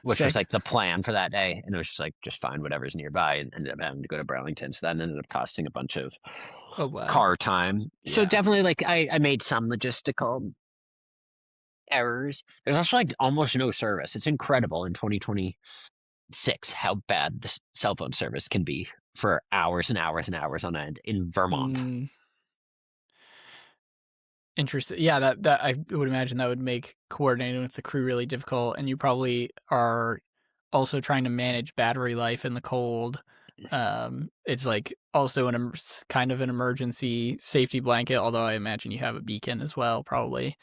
which was Sick. like the plan for that day. And it was just like just find whatever's nearby, and ended up having to go to Burlington. So that ended up costing a bunch of Oh wow. car time. So Yeah. definitely like I made some logistical errors. There's also like almost no service. It's incredible in 2026 how bad the cell phone service can be for hours and hours and hours on end in Vermont. Mm, interesting. Yeah, that I would imagine that would make coordinating with the crew really difficult, and you probably are also trying to manage battery life in the cold. It's like also kind of an emergency safety blanket, although I imagine you have a beacon as well, probably.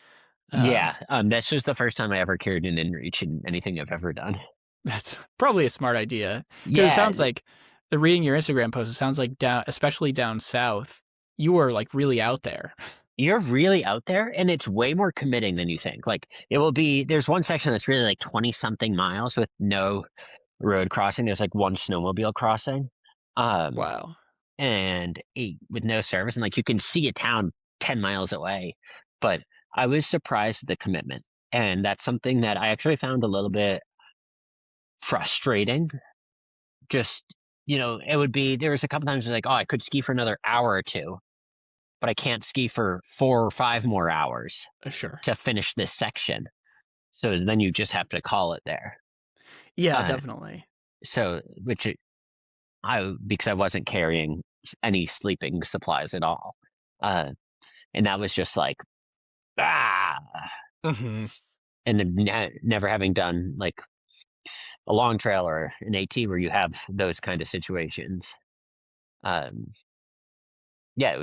Um, Yeah, this was the first time I ever carried an inReach in anything I've ever done. That's probably a smart idea because it Yeah, sounds like reading your Instagram post, it sounds like especially down south, you were like really out there. you're really out there, and it's way more committing than you think. Like it will be. There's one section that's really like 20 something miles with no road crossing. There's like one snowmobile crossing, um, Wow. and with no service, and like you can see a town 10 miles away. But I was surprised at the commitment, and that's something that I actually found a little bit frustrating. Just it would be there was a couple times like, oh, I could ski for another hour or two, but I can't ski for 4 or 5 more hours Sure. to finish this section. So then you just have to call it there. Yeah, Uh, definitely. so which I because I wasn't carrying any sleeping supplies at all, uh, and that was just like ah, Mhm. and then never having done like a long trail or an AT where you have those kind of situations. Um, yeah,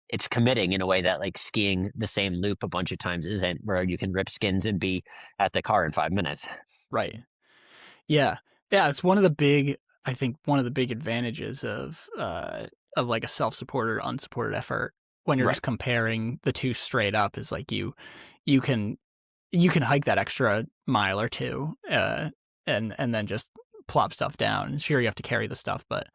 it's committing in a way that like skiing the same loop a bunch of times isn't, where you can rip skins and be at the car in 5 minutes. Right. Yeah. Yeah, it's one of the big I think one of the big advantages of like a self-supported or unsupported effort when you're Right. just comparing the two straight up is like you can you can hike that extra mile or two and then just plop stuff down. Sure you have to carry the stuff, but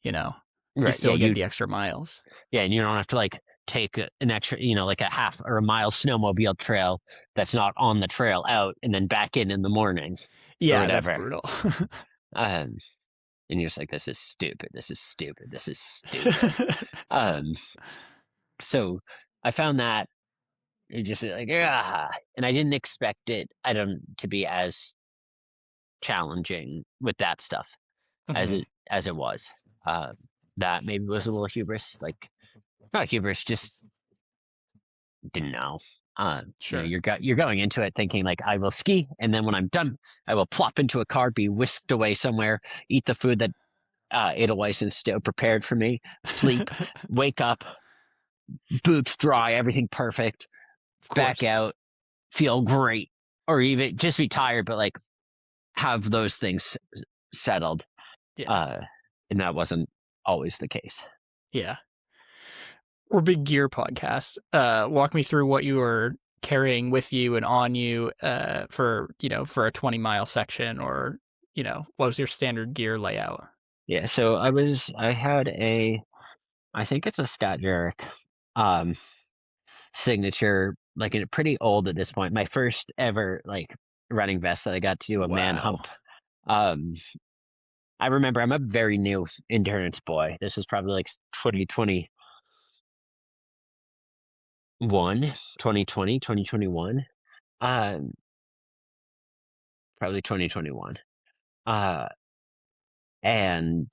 you know, you Right. still get the extra miles. Yeah, and you don't have to like take an extra, like a half or a mile snowmobile trail that's not on the trail out, and then back in the morning or Yeah, that's whatever. brutal. And you're just like, this is stupid. This is stupid. This is stupid. So I found that just like, yeah, and I didn't expect it. I don't to be as challenging with that stuff as Mhm. it was. That maybe was a little hubris, like not hubris, just didn't know. Sure. You're going into it thinking like I will ski, and then when I'm done, I will plop into a car, be whisked away somewhere, eat the food that Edelweiss and Stowe prepared for me, sleep, wake up, boots dry, everything perfect, Of back course. out, feel great, or even just be tired, but like have those things settled. Yeah. Uh, and that wasn't always the case. Yeah. We're big gear podcasts. Walk me through what you were carrying with you and on you for a 20-mile section, or what was your standard gear layout? Yeah, so I had I think it's a Scott Jurek um signature, like pretty old at this point. My first ever like running vest that I got to do a man Wow. hump. Um, I remember I'm a very new endurance boy. This was probably like 2021. Probably 2021. Uh, and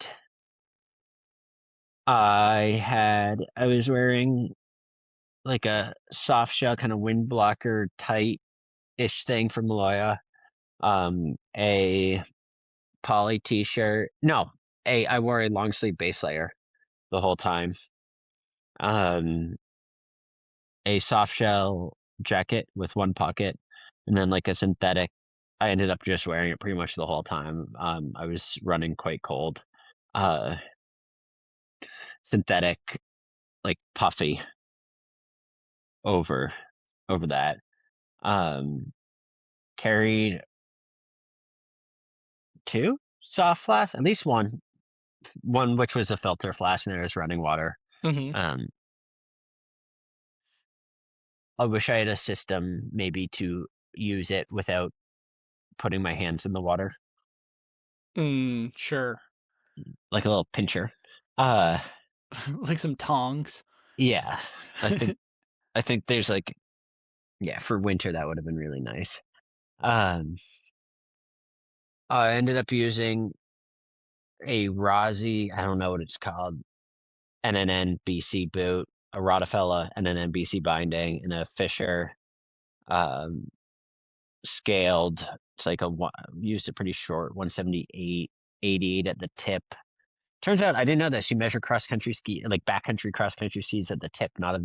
I was wearing like a soft shell kind of wind blocker tight-ish thing from Maloya. A poly t-shirt. No, I wore a long sleeve base layer the whole time. Um, a soft shell jacket with one pocket, and then like a synthetic. I ended up just wearing it pretty much the whole time. I was running quite cold. Uh, Synthetic, like puffy over that. Um, Carried two soft flasks, at least one which was a filter flask, and there was running water. Mm-hmm. Um, I wish I had a system maybe to use it without putting my hands in the water, Sure. like a little pincher. Uh, Like some tongs. yeah, I think there's like, yeah, for winter that would have been really nice. Um, I ended up using a Rossi, I don't know what it's called, NNN BC boot, a Rotafella NNN BC binding, and a Fisher um, scaled. It's like used a pretty short 178, 88 at the tip. Turns out I didn't know this. You measure cross country ski, like backcountry cross country skis at the tip, not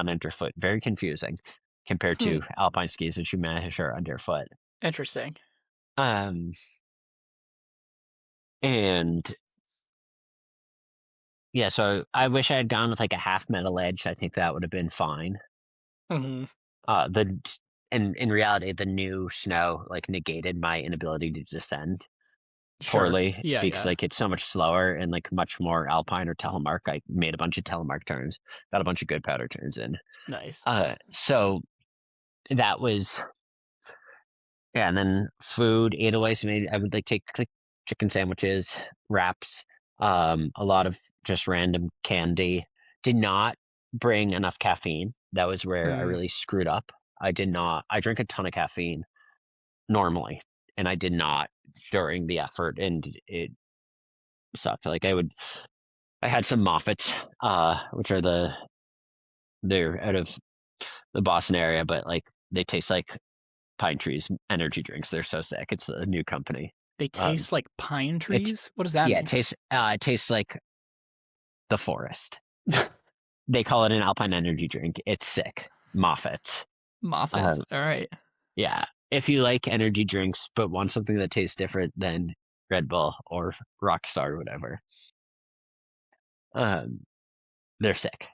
underfoot. Very confusing compared Hmm. to alpine skis, which you measure underfoot. Interesting. Um, and yeah, so I wish I had gone with like a half metal edge. I think that would have been fine. Mm-hmm. The and in reality, the new snow like negated my inability to descend Sure. poorly Yeah, because yeah. like it's so much slower and like much more alpine or telemark. I made a bunch of telemark turns, got a bunch of good powder turns in. Nice. So that was, yeah, and then food, ate away. So maybe I would like take like chicken sandwiches, wraps, a lot of just random candy. Did not bring enough caffeine. That was where I Mm. really screwed up. I did not. I drink a ton of caffeine normally, and I did not during the effort, and it sucked. Like I had some Moffats, which are they're out of the Boston area, but like they taste like Pine Trees energy drinks. They're so sick. It's a new company. They Um, taste like pine it's trees? What does that yeah, mean? it tastes like the forest. They call it an Alpine energy drink. It's sick. Moffats. Moffats. Um, All right. yeah, if you like energy drinks but want something that tastes different than Red Bull or Rockstar or whatever, um, they're sick.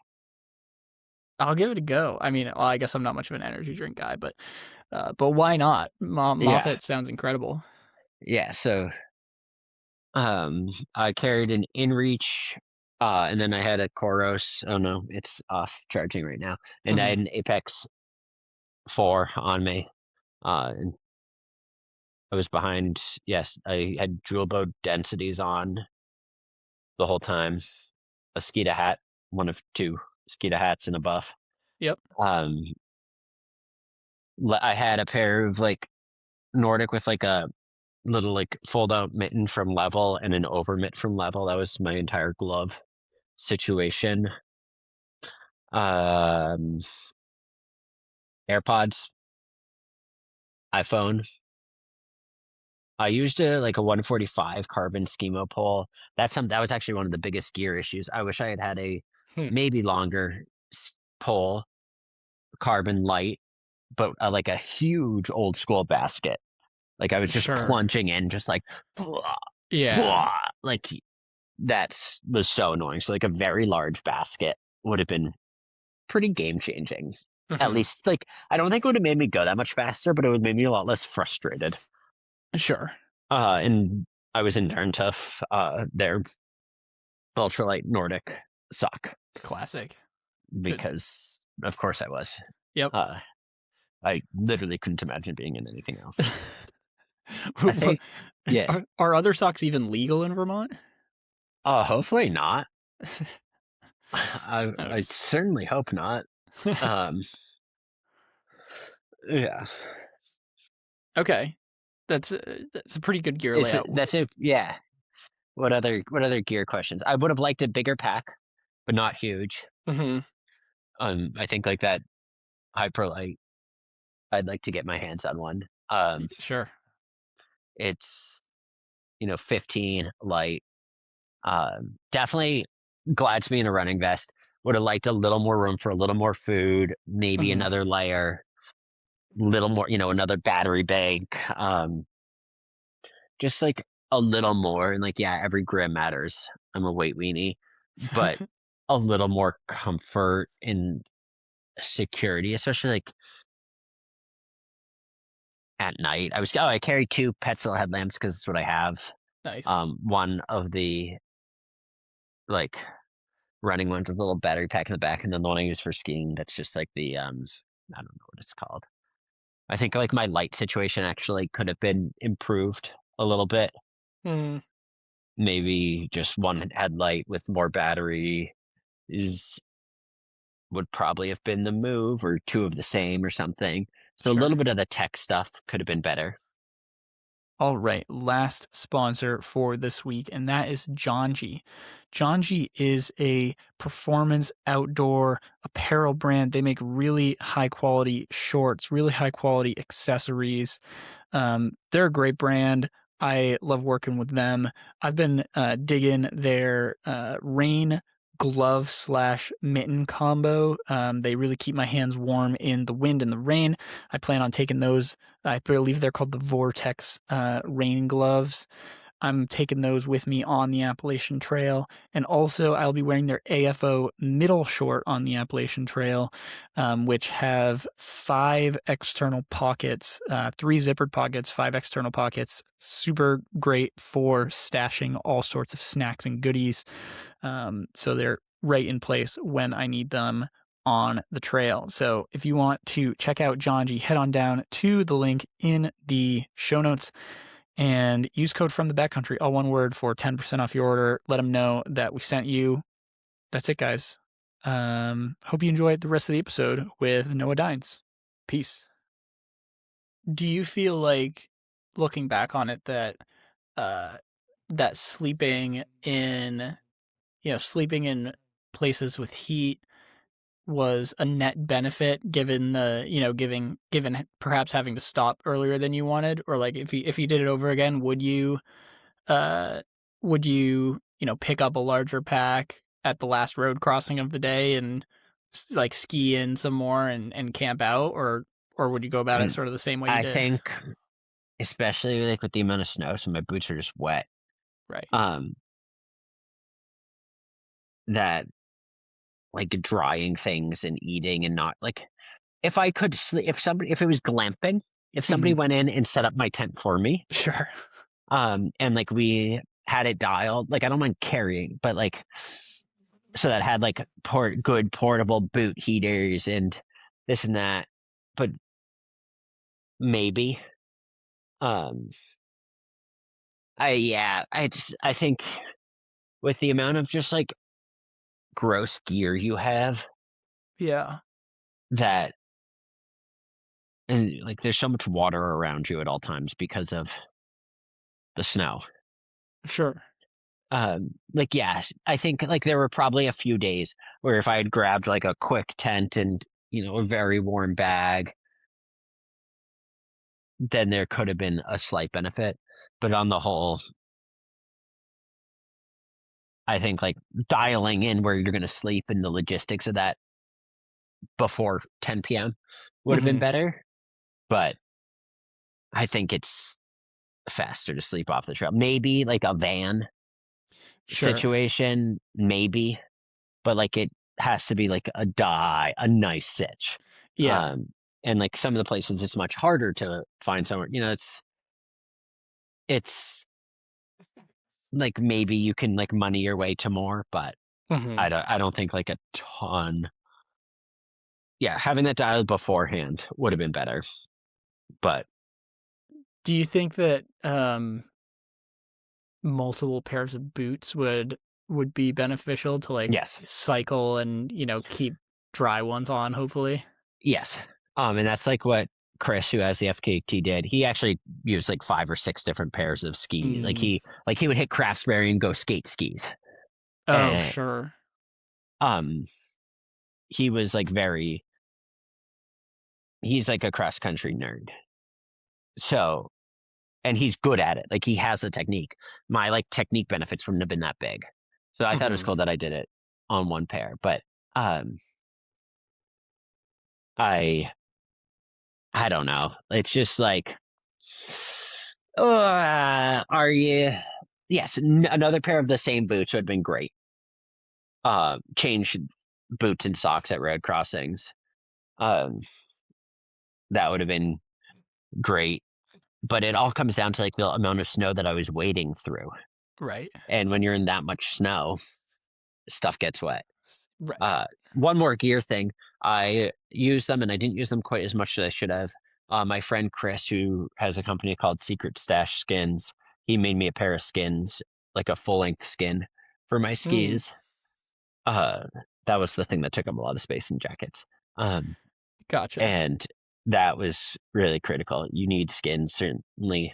I'll give it a go. I mean, well, I guess I'm not much of an energy drink guy, but why not? Yeah, Moffat sounds incredible. yeah. So I carried an InReach And then I had a Koros. Oh no, it's off charging right now. And I Mhm. had an Apex 4 on me. And I was behind. Yes, I had dual bow densities on the whole time. A Skeeta hat, one of two Skeeta hats and a buff. Yep. Um, I had a pair of like Nordic with like a little like fold out mitten from level and an over mitt from level. That was my entire glove situation. Um, AirPods, iPhone. I used a like a 145 carbon schemo pole. That was actually one of the biggest gear issues. I wish I had had a Hmm. maybe longer pole, carbon light, but like a huge old school basket. Like I was just Sure. plunging in, just like, blah, Yeah. blah, like that's was so annoying. So like a very large basket would have been pretty game changing. At Mhm. least like I don't think it would have made me go that much faster, but it would have made me a lot less frustrated. Sure. And I was in Turn Tough. Their ultralight Nordic suck Classic. Good. because of course I was. Yep. Uh, I literally couldn't imagine being in anything else. I think, yeah. Are other socks even legal in Vermont? Hopefully not. I Nice. certainly hope not. Um, yeah. Okay. That's a pretty good gear layout. That's it. Yeah. What other gear questions? I would have liked a bigger pack, but not huge. Mhm. I think like that hyperlight. I'd like to get my hands on one. Sure. It's 15 light. Definitely glides me in a running vest. Would have liked a little more room for a little more food, maybe Mhm. another layer, little more, another battery bank. Just like a little more. And like, yeah, every gram matters. I'm a weight weenie, but a little more comfort and security, especially like at night. I carry two Petzl headlamps because it's what I have. Nice. One of the like running ones with a little battery pack in the back, and then the one I use for skiing that's just like the I don't know what it's called. I think like my light situation actually could have been improved a little bit. Mhm. Maybe just one headlight with more battery is would probably have been the move, or two of the same or something. So a Sure. little bit of the tech stuff could have been better. All right, last sponsor for this week, and that is Jonji. Jonji is a performance outdoor apparel brand. They make really high quality shorts, really high quality accessories. They're a great brand. I love working with them. I've been digging their rain glove slash mitten combo. They really keep my hands warm in the wind and the rain. I plan on taking those. I believe they're called the Vortex rain gloves. I'm taking those with me on the Appalachian Trail. And also, I'll be wearing their AFO middle short on the Appalachian Trail, which have 5 external pockets, 3 zippered pockets, 5 external pockets. Super great for stashing all sorts of snacks and goodies. So they're right in place when I need them on the trail. So if you want to check out Jonji, head on down to the link in the show notes and use code from the backcountry, all one word, for 10% off your order. Let them know that we sent you. That's it, guys. Hope you enjoyed the rest of the episode with Noah Dines. Peace. Do you feel like, looking back on it, that uh, that sleeping in places with heat was a net benefit, given given perhaps having to stop earlier than you wanted? Or like, if you did it over again, uh would you pick up a larger pack at the last road crossing of the day and like ski in some more and camp out, or would you go about it And sort of the same way you I did? think, especially like with the amount of snow, so my boots are just wet. Right. Um, that like drying things and eating and not like if I could sleep, if it was glamping, if somebody Mhm. went in and set up my tent for me, Sure. and like we had it dialed, like I don't mind carrying, but like so that had like good portable boot heaters and this and that. But maybe, um, I think with the amount of just like gross gear you have Yeah. that, and like there's so much water around you at all times because of the snow. Sure. Like, yeah, I think like there were probably a few days where if I had grabbed like a quick tent and, a very warm bag, then there could have been a slight benefit. But on the whole, I think like dialing in where you're going to sleep and the logistics of that before 10 p.m. would have been Mhm. better. But I think it's faster to sleep off the trail. Maybe like a van Sure. situation, maybe, but like it has to be like a nice sitch. Yeah. Um, and like some of the places, it's much harder to find somewhere. It's like maybe you can like money your way to more, but Mhm. I don't think like a ton. Yeah, having that dialed beforehand would have been better. But Do you think that, multiple pairs of boots would be beneficial to, like, yes, cycle and, keep dry ones on, hopefully? yes. And that's like what Chris, who has the FKT, did. He actually used like 5 or 6 different pairs of ski. Mm. Like he would hit Craftsberry and go skate skis. Oh, And sure. um he was like he's like a cross country nerd. So, and he's good at it. Like he has the technique. My like technique benefits wouldn't have been that big. So I thought it was Mhm. cool that I did it on one pair. But um I I don't know. It's just like are you yes, another pair of the same boots would have been great. Change boots and socks at road crossings. Um that would have been great. But it all comes down to like the amount of snow that I was wading through. Right. And when you're in that much snow, stuff gets wet. Right. Uh, one more gear thing. I used them and I didn't use them quite as much as I should have. My friend Chris, who has a company called Secret Stash Skins, he made me a pair of skins, like a full length skin for my Mm. skis. Uh, that was the thing that took up a lot of space in jackets. Um, Gotcha. and that was really critical. You need skins, certainly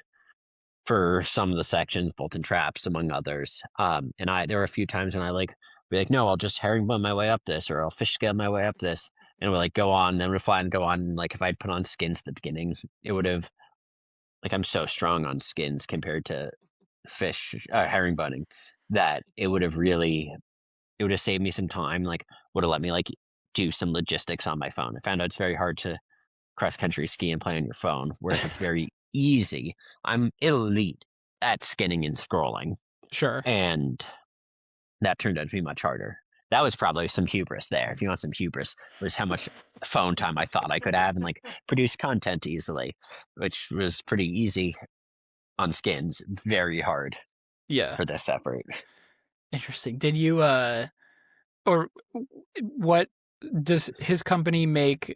for some of the sections, bolt and traps, among others. And there were a few times when I like be like, no, I'll just herringbone my way up this, or I'll fish scale my way up this, and we'll like go on, and we'll fly and go on. And like if I'd put on skins at the beginning, it would have like I'm so strong on skins compared to fish herringboning that it would have saved me some time. Like would have let me like do some logistics on my phone. I found out it's very hard to cross country ski and play on your phone, whereas it's very easy. I'm elite at skinning and scrolling, Sure. and that turned out to be much harder. That was probably some hubris there. If you want some hubris, was how much phone time I thought I could have and like produce content easily, which was pretty easy on skins, very hard Yeah. for this effort. Interesting. Did you, or what does his company make,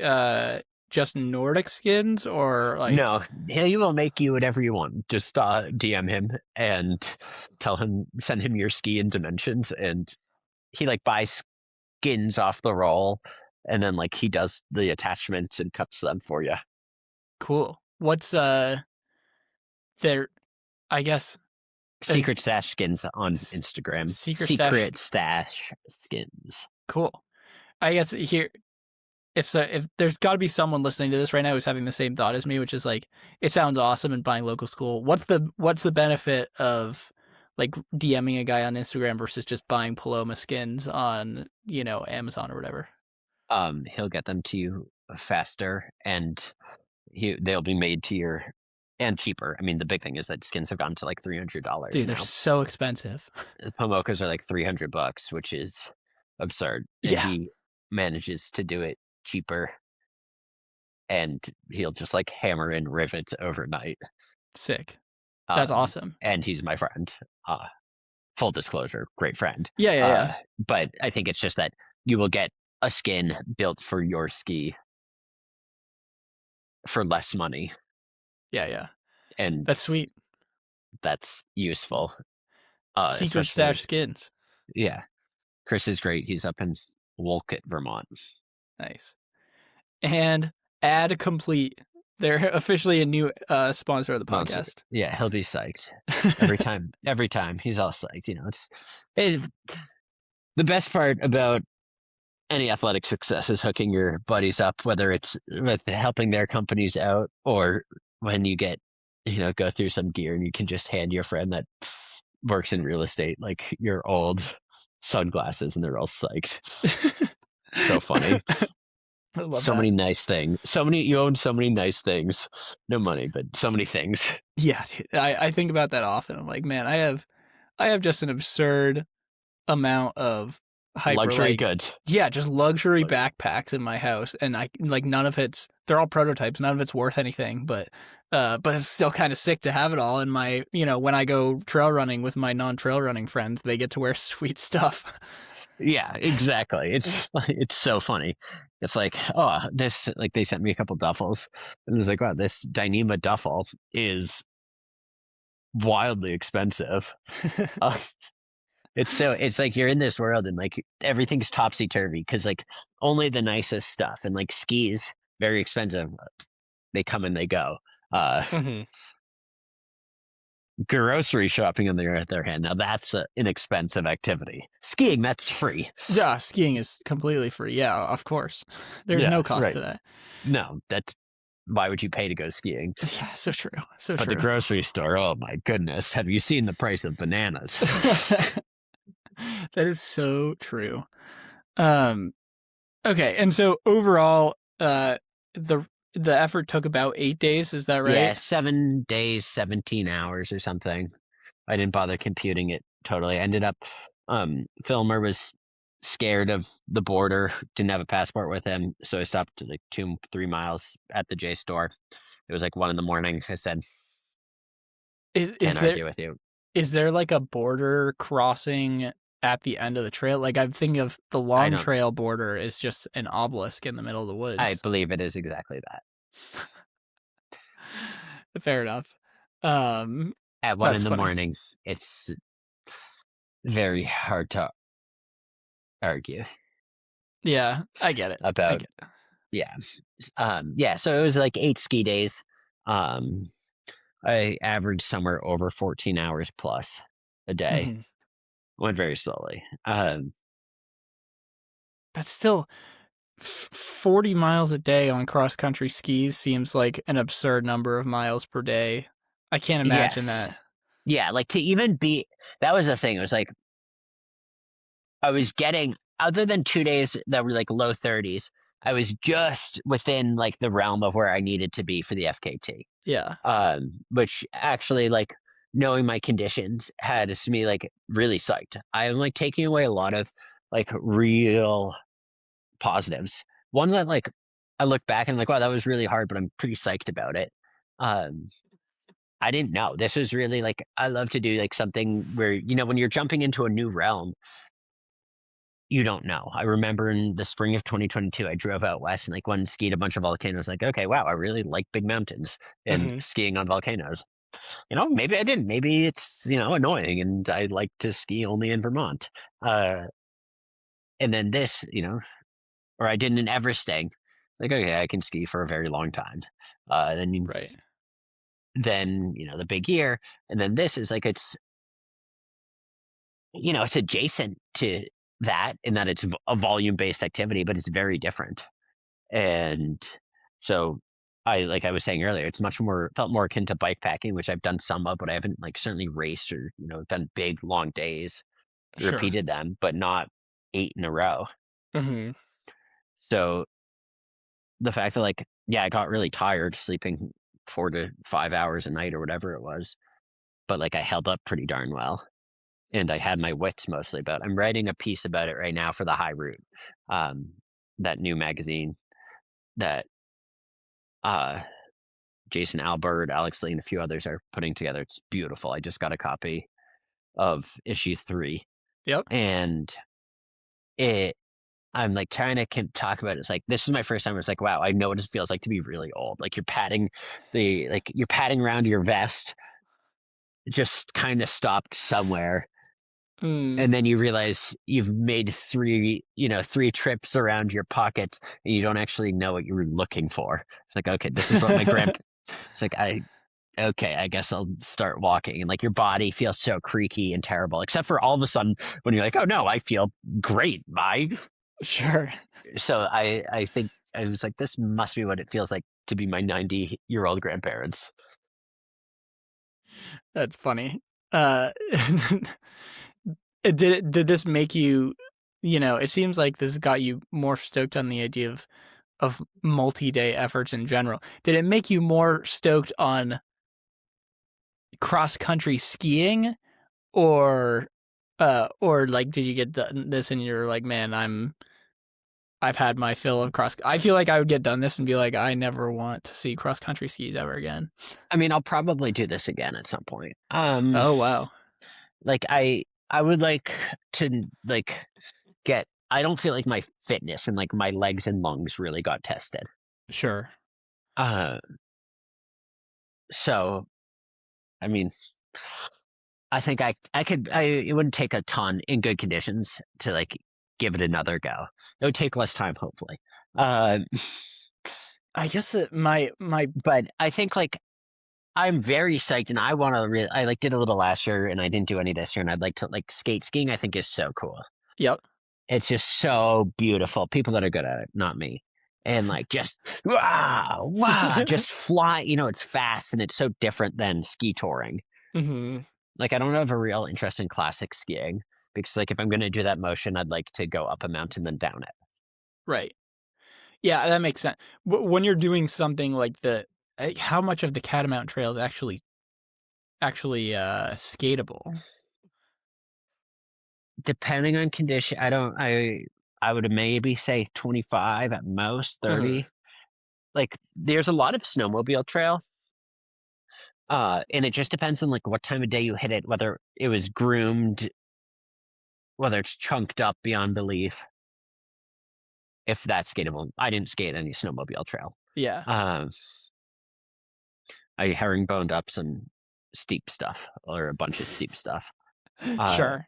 just Nordic skins or, like No, he will make you whatever you want. Just DM him and send him your ski and dimensions, and he like buys skins off the roll, and then like he does the attachments and cuts them for you. cool. What's, their I guess, uh, Secret Stash Skins on s Instagram. secret stash Secret Stash Skins. cool. I guess here if there's gotta be someone listening to this right now who's having the same thought as me, which is like, it sounds awesome and buying local school. What's the benefit of, like, DMing a guy on Instagram versus just buying Paloma skins on, Amazon or whatever? He'll get them to you faster, and they'll be made to your and cheaper. I mean, the big thing is that skins have gone to like $300 Dude, they're now. so expensive. The Pomokas are like $300, which is absurd, and Yeah, he manages to do it cheaper, and he'll just like hammer in rivets overnight. sick. That's Um, awesome. and he's my friend. Uh, full disclosure, great friend. Yeah, yeah, yeah. But I think it's just that you will get a skin built for your ski for less money, Yeah, yeah. and That's sweet. that's useful. Secret Especially stash like, skins. yeah, Chris is great. He's up in Wolcott, Vermont. Nice. And ad complete. They're officially a new sponsor of the Monster. podcast. Yeah, he'll be psyched every time. Every time he's all psyched. It, the best part about any athletic success is hooking your buddies up, whether it's with helping their companies out or when you get, go through some gear and you can just hand your friend that works in real estate like your old sunglasses and they're all psyched. So funny. I love So that. many nice things. You own so many nice things. No money, but so many things. Yeah, dude, I think about that often. I'm like, man, I have just an absurd amount of hyper Luxury like goods. yeah, just luxury backpacks in my house, and I like none of they're all prototypes, none of it's worth anything, but it's still kind of sick to have it all in my, when I go trail running with my non-trail running friends, they get to wear sweet stuff. Yeah, exactly. It's so funny. It's like, oh, this like they sent me a couple duffels, and it was like, wow, this Dyneema duffel is wildly expensive. Uh, it's like you're in this world and like everything's topsy turvy because like only the nicest stuff and like skis very expensive. They come and they go. Uh, Mm-hmm. Grocery shopping on the other hand, now that's an inexpensive activity. Skiing, that's free. Yeah, skiing is completely free. Yeah, of course. There's no Yeah, cost right. to that. No, that's why would you pay to go skiing? Yeah, so true. So But true. the grocery store, oh my goodness, have you seen the price of bananas? That is so true. Okay, and so overall, the the effort took about 8 days, is that Yeah, right? 7 days, 17 hours or something. I didn't bother computing it totally. I ended up, Filmer was scared of the border, didn't have a passport with him, so I stopped like 2, 3 miles at the J store. It was like 1 in the morning. I said, Is can't is there argue with you. is there like a border crossing at the end of the trail? Like I'm thinking of the I long don't, trail border is just an obelisk in the middle of the I woods. believe it is exactly that. Fair enough. Um, At one that's in the funny. morning, it's very hard to argue Yeah, I get it. I about. get it. Yeah. Yeah, so it was like 8 ski days. Um, I averaged somewhere over 14 hours plus a day. Mhm. Went very slowly. That's still 40 miles a day on cross country skis seems like an absurd number of miles per day. I can't imagine Yes. that. Yeah, like to even be, that was the thing. It was like I was getting, other than 2 days that were like low 30s, I was just within like the realm of where I needed to be for the FKT. Yeah, Which actually like knowing my conditions had me like really psyched. I'm like taking away a lot of like real positives. One that like I look back and like, wow, that was really hard, but I'm pretty psyched about it. Um, I didn't know this was really like I love to do like something where when you're jumping into a new realm, you don't know. I remember in the spring of 2022, I drove out west and like went and skied a bunch of volcanoes. Like, okay, wow, I really like big mountains and Mm-hmm. skiing on volcanoes. Maybe I didn't. Maybe it's annoying, and I like to ski only in Vermont. And then this, or I did an Everesting. Like, okay, I can ski for a very long time. Then right. then the big year, and then this is like it's adjacent to that in that it's a volume based activity, but it's very different. And so like I was saying earlier, it's much more felt more akin to bike packing, which I've done some of, but I haven't like certainly raced or done big long days, Sure. repeated them, but not 8 in a row. Mm-hmm. So the fact that like yeah, I got really tired sleeping 4 to 5 hours a night or whatever it was, but like I held up pretty darn well. And I had my wits mostly about. I'm writing a piece about it right now for the High Route, um, that new magazine that uh, Jason Albert, Alex Lee, and a few others are putting together. It's beautiful. I just got a copy, of issue 3, Yep. and I'm like trying to talk about it. It's like this was my first time. It's like, wow, I know what it feels like to be really old. Like you're patting around your vest, just kind of stopped somewhere, Mm. and then you realize you've made three trips around your pockets, and you don't actually know what you were looking for. It's like, okay, this is what my grand. It's like okay, I guess I'll start walking. And like your body feels so creaky and terrible, except for all of a sudden when you're like, oh no, I feel great. Sure. So I think I was like, this must be what it feels like to be my 90-year-old grandparents. That's funny. Did this make you, it seems like this got you more stoked on the idea of multi-day efforts in general. Did it make you more stoked on cross-country skiing, or like did you get done this and you're like, man, I've had my fill of cross. I feel like I would get done this and be like, I never want to see cross-country skis ever again. I mean, I'll probably do this again at some point. Oh wow. Like I would like to like get. I don't feel like my fitness and like my legs and lungs really got tested. Sure. Uh, so I mean, I think I could. It wouldn't take a ton in good conditions to like give it another go. It would take less time, hopefully. Uh, I guess that my but I think like I'm very psyched, and I want to. I like did a little last year, and I didn't do any this year, and I'd like to like skate skiing. I think is so cool. yep. It's just so beautiful. People that are good at it, not me. And like just wow, just fly. It's fast and it's so different than ski touring. Hmm. Like I don't have a real interest in classic skiing because like if I'm gonna do that motion, I'd like to go up a mountain then down it. Right. Yeah, that makes sense. When you're doing something like how much of the Catamount Trail is actually skatable? Depending on condition, I would maybe say 25 at most, Hmm. 30. Like there's a lot of snowmobile trail. And it just depends on like what time of day you hit it, whether it was groomed, whether it's chunked up beyond belief, if that's skatable. I didn't skate any snowmobile trail. Yeah. Um, I herringboned up some steep stuff or a bunch of steep stuff. Sure.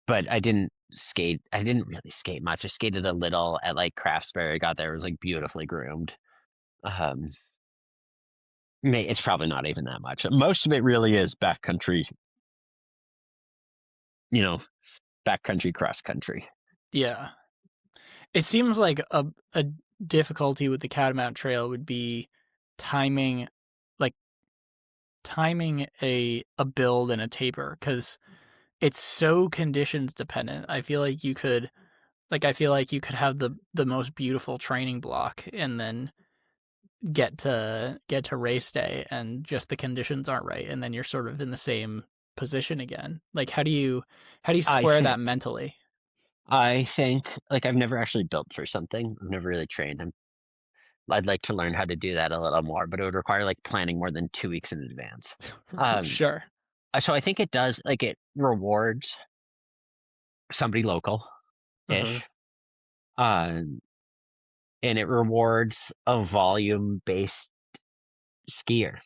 But I didn't skate. I didn't really skate much. I skated a little at like Craftsbury. I got there, it was like beautifully groomed. Um, it's probably not even that much. Most of it really is backcountry, you know, backcountry, cross country. Yeah. It seems like a difficulty with the Catamount Trail would be timing, like timing a build and a taper, because it's so conditions dependent. I feel like you could have the most beautiful training block and then get to race day and just the conditions aren't right, and then you're sort of in the same position again. Like how do you I square think that mentally? I think like I've never actually built for something. I've never really trained. I'd like to learn how to do that a little more, but it would require like planning more than 2 weeks in advance. Um, Sure. so I think it does like it rewards somebody local Hmm. ish, um, and it rewards a volume based skier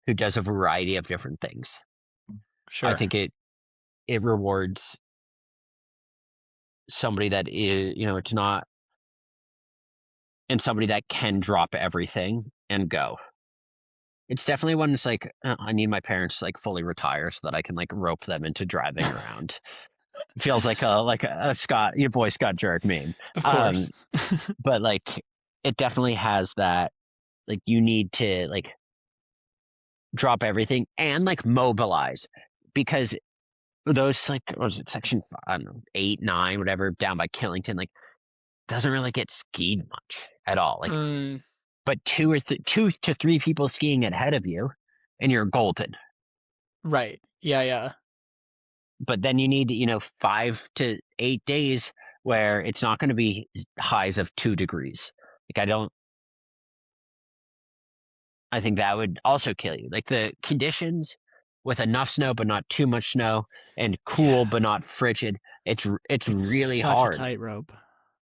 who does a variety of different things. I Sure. think it rewards somebody that is it's not and somebody that can drop everything and go. It's definitely one that's like, I need my parents to like fully retire so that I can like rope them into driving around. Feels like a Scott, your boy Scott Jurek meme. Of Um, course. but like it definitely has that like you need to like drop everything and like mobilize because those like what was it section I don't know 8, 9, whatever down by Killington like doesn't really get skied much at all. Like, Mm, but 2 to 3 people skiing ahead of you, and you're golden. right. Yeah, yeah. But then you need 5 to 8 days where it's not going to be highs of 2 degrees. Like I think that would also kill you. Like the conditions with enough snow but not too much snow, and cool but not frigid. It's It's really such a hard. tightrope.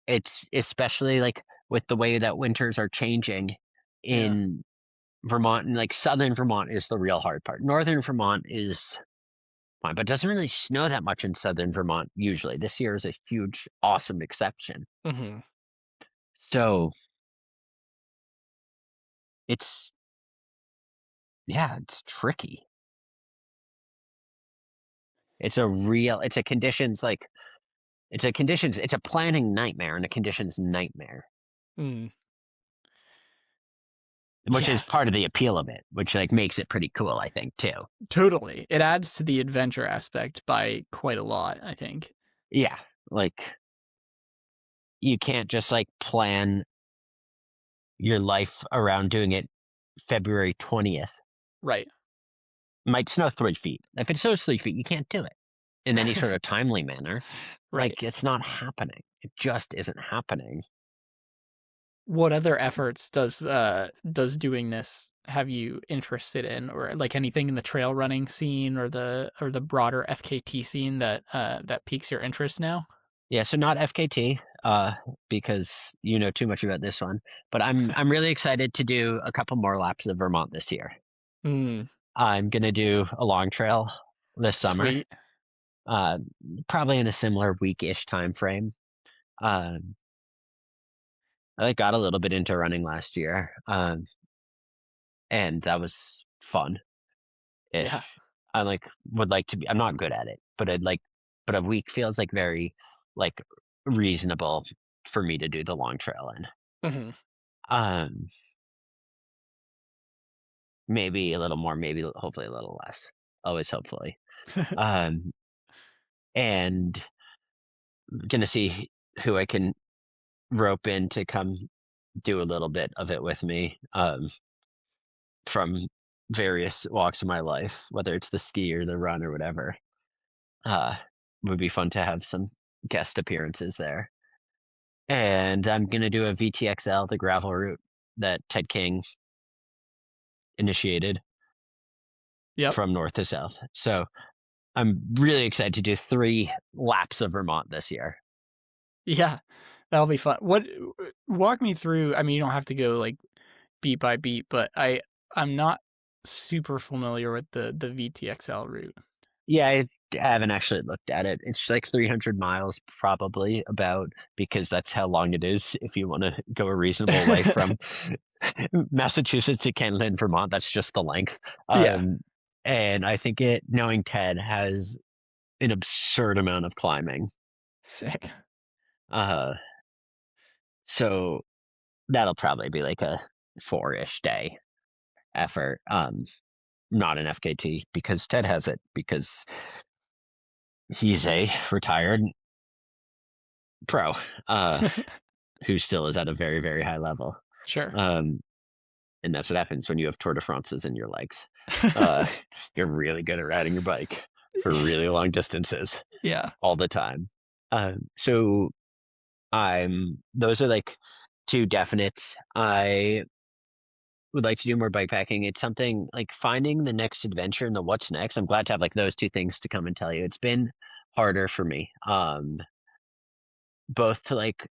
It's especially like with the way that winters are changing Yeah. in Vermont, and like southern Vermont is the real hard part. Northern Vermont is fine, but it doesn't really snow that much in southern Vermont usually. This year is a huge, awesome exception. Mhm. So it's yeah, it's tricky. It's a conditions like it's a planning nightmare and a conditions nightmare, Mm. which is Yeah, part of the appeal of it, which like makes it pretty cool, I think, too. totally. It adds to the adventure aspect by quite a lot, I think. Yeah, like you can't just like plan your life around doing it February 20th. Right. Might snow 3 feet. If it snows 3 feet, you can't do it in any sort of timely manner. Right. Like it's not happening. It just isn't happening. What other efforts does doing this have you interested in, or like anything in the trail running scene or the broader FKT scene that piques your interest now? Yeah, so not FKT, because you know too much about this one. But I'm really excited to do a couple more laps of Vermont this year. Mm, I'm gonna do a long trail this summer, sweet. uh, probably in a similar week-ish time frame. Um, I like, got a little bit into running last year, and that was fun. Yeah. Ish. I like would like to be. I'm not good at it, but but a week feels like very like reasonable for me to do the long trail in. Mhm. Um, maybe a little more, maybe hopefully a little less. Always hopefully. Um, and gonna see who I can rope in to come do a little bit of it with me. From various walks of my life, whether it's the ski or the run or whatever. Uh, would be fun to have some guest appearances there. And I'm gonna do a VTXL, the gravel route that Ted King initiated Yep. from north to south. So I'm really excited to do 3 laps of Vermont this year. Yeah. That'll be fun. What walk me through, I mean, you don't have to go like beat by beat, but I'm not super familiar with the VTXL route. Yeah, I haven't actually looked at it. It's like 300 miles probably about because that's how long it is if you want to go a reasonable way from Massachusetts to Canada and Vermont. That's just the length. Yeah. And I think it, knowing Ted, has an absurd amount of climbing. Sick. Uh, so that'll probably be like a 4-ish day effort. Not an FKT because Ted has it because he's a retired pro, who still is at a very, very high level. Sure. Um, and that's what happens when you have Tour de France's in your legs. Uh, you're really good at riding your bike for really long distances Yeah. all the time. So those are like 2 definites. I would like to do more bike packing. It's something like finding the next adventure and the what's next. I'm glad to have like those 2 things to come and tell you. It's been harder for me. Both to like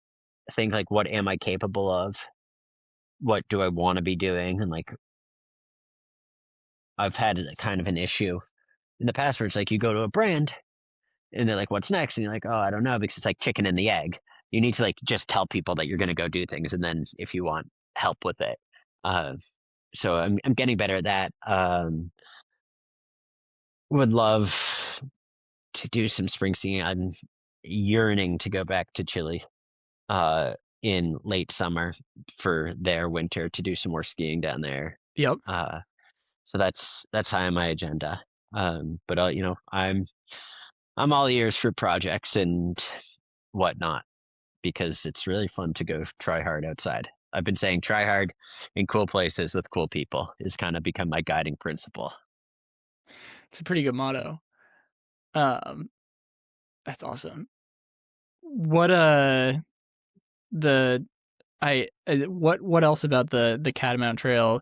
think like what am I capable of? What do I want to be doing? And like I've had kind of an issue in the past where it's like you go to a brand and they're like, "What's next?" And you're like, "Oh, I don't know," because it's like chicken and the egg. You need to like just tell people that you're going to go do things, and then if you want help with it. Uh, so I'm getting better at that. Would love to do some spring skiing. I'm yearning to go back to Chile in late summer for their winter to do some more skiing down there. Yep. Uh, so that's high on my agenda. But I'm all ears for projects and whatnot because it's really fun to go try hard outside. I've been saying try hard in cool places with cool people has kind of become my guiding principle. It's a pretty good motto. Um, that's awesome. What the what else about the Catamount Trail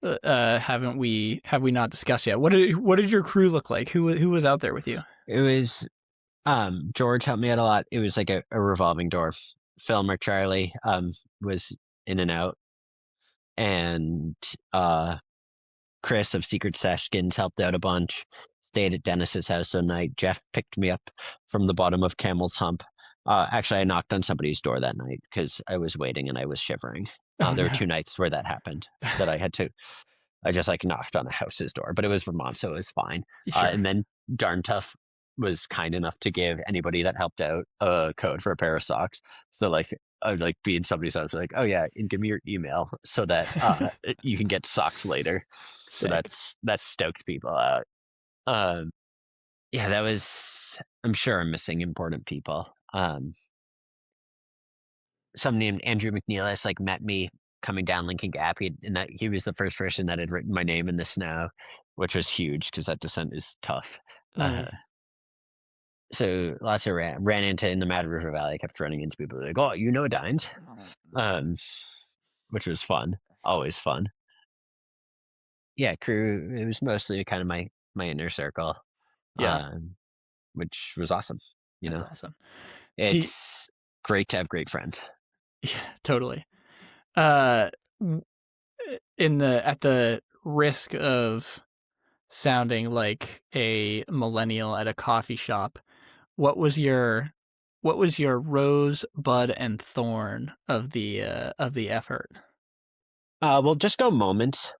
have we not discussed yet? What did your crew look like? Who was out there with you? It was George helped me out a lot. It was like a revolving door. Filmer Charlie was in and out, and Chris of Secret Seskins helped out a bunch. Stayed at Dennis's house one night. Jeff picked me up from the bottom of Camel's Hump. Actually, I knocked on somebody's door that night because I was waiting and I was shivering. Oh There were no. 2 nights where that happened that I just like knocked on a house's door, but it was Vermont, so it was fine. Sure. And then Darn Tough was kind enough to give anybody that helped out a code for a pair of socks. So like I would like be in somebody's house, like, oh yeah, and give me your email so that you can get socks later. So Sick. that's stoked people out. Um, yeah, that was. I'm sure I'm missing important people. Some named Andrew McNeilis like met me coming down Lincoln Gap. He was the first person that had written my name in the snow, which was huge because that descent is tough. Uh, Mm. so lots of ran into in the Mad River Valley. I kept running into people like, oh, you know Dines, um, which was fun, always fun. Yeah, crew. It was mostly kind of my inner circle, Yeah, which was awesome. You that's know, awesome. Do it's great to have great friends. Yeah, totally. Uh, at the risk of sounding like a millennial at a coffee shop, what was your rose, bud, and thorn of the effort? We'll just go moments.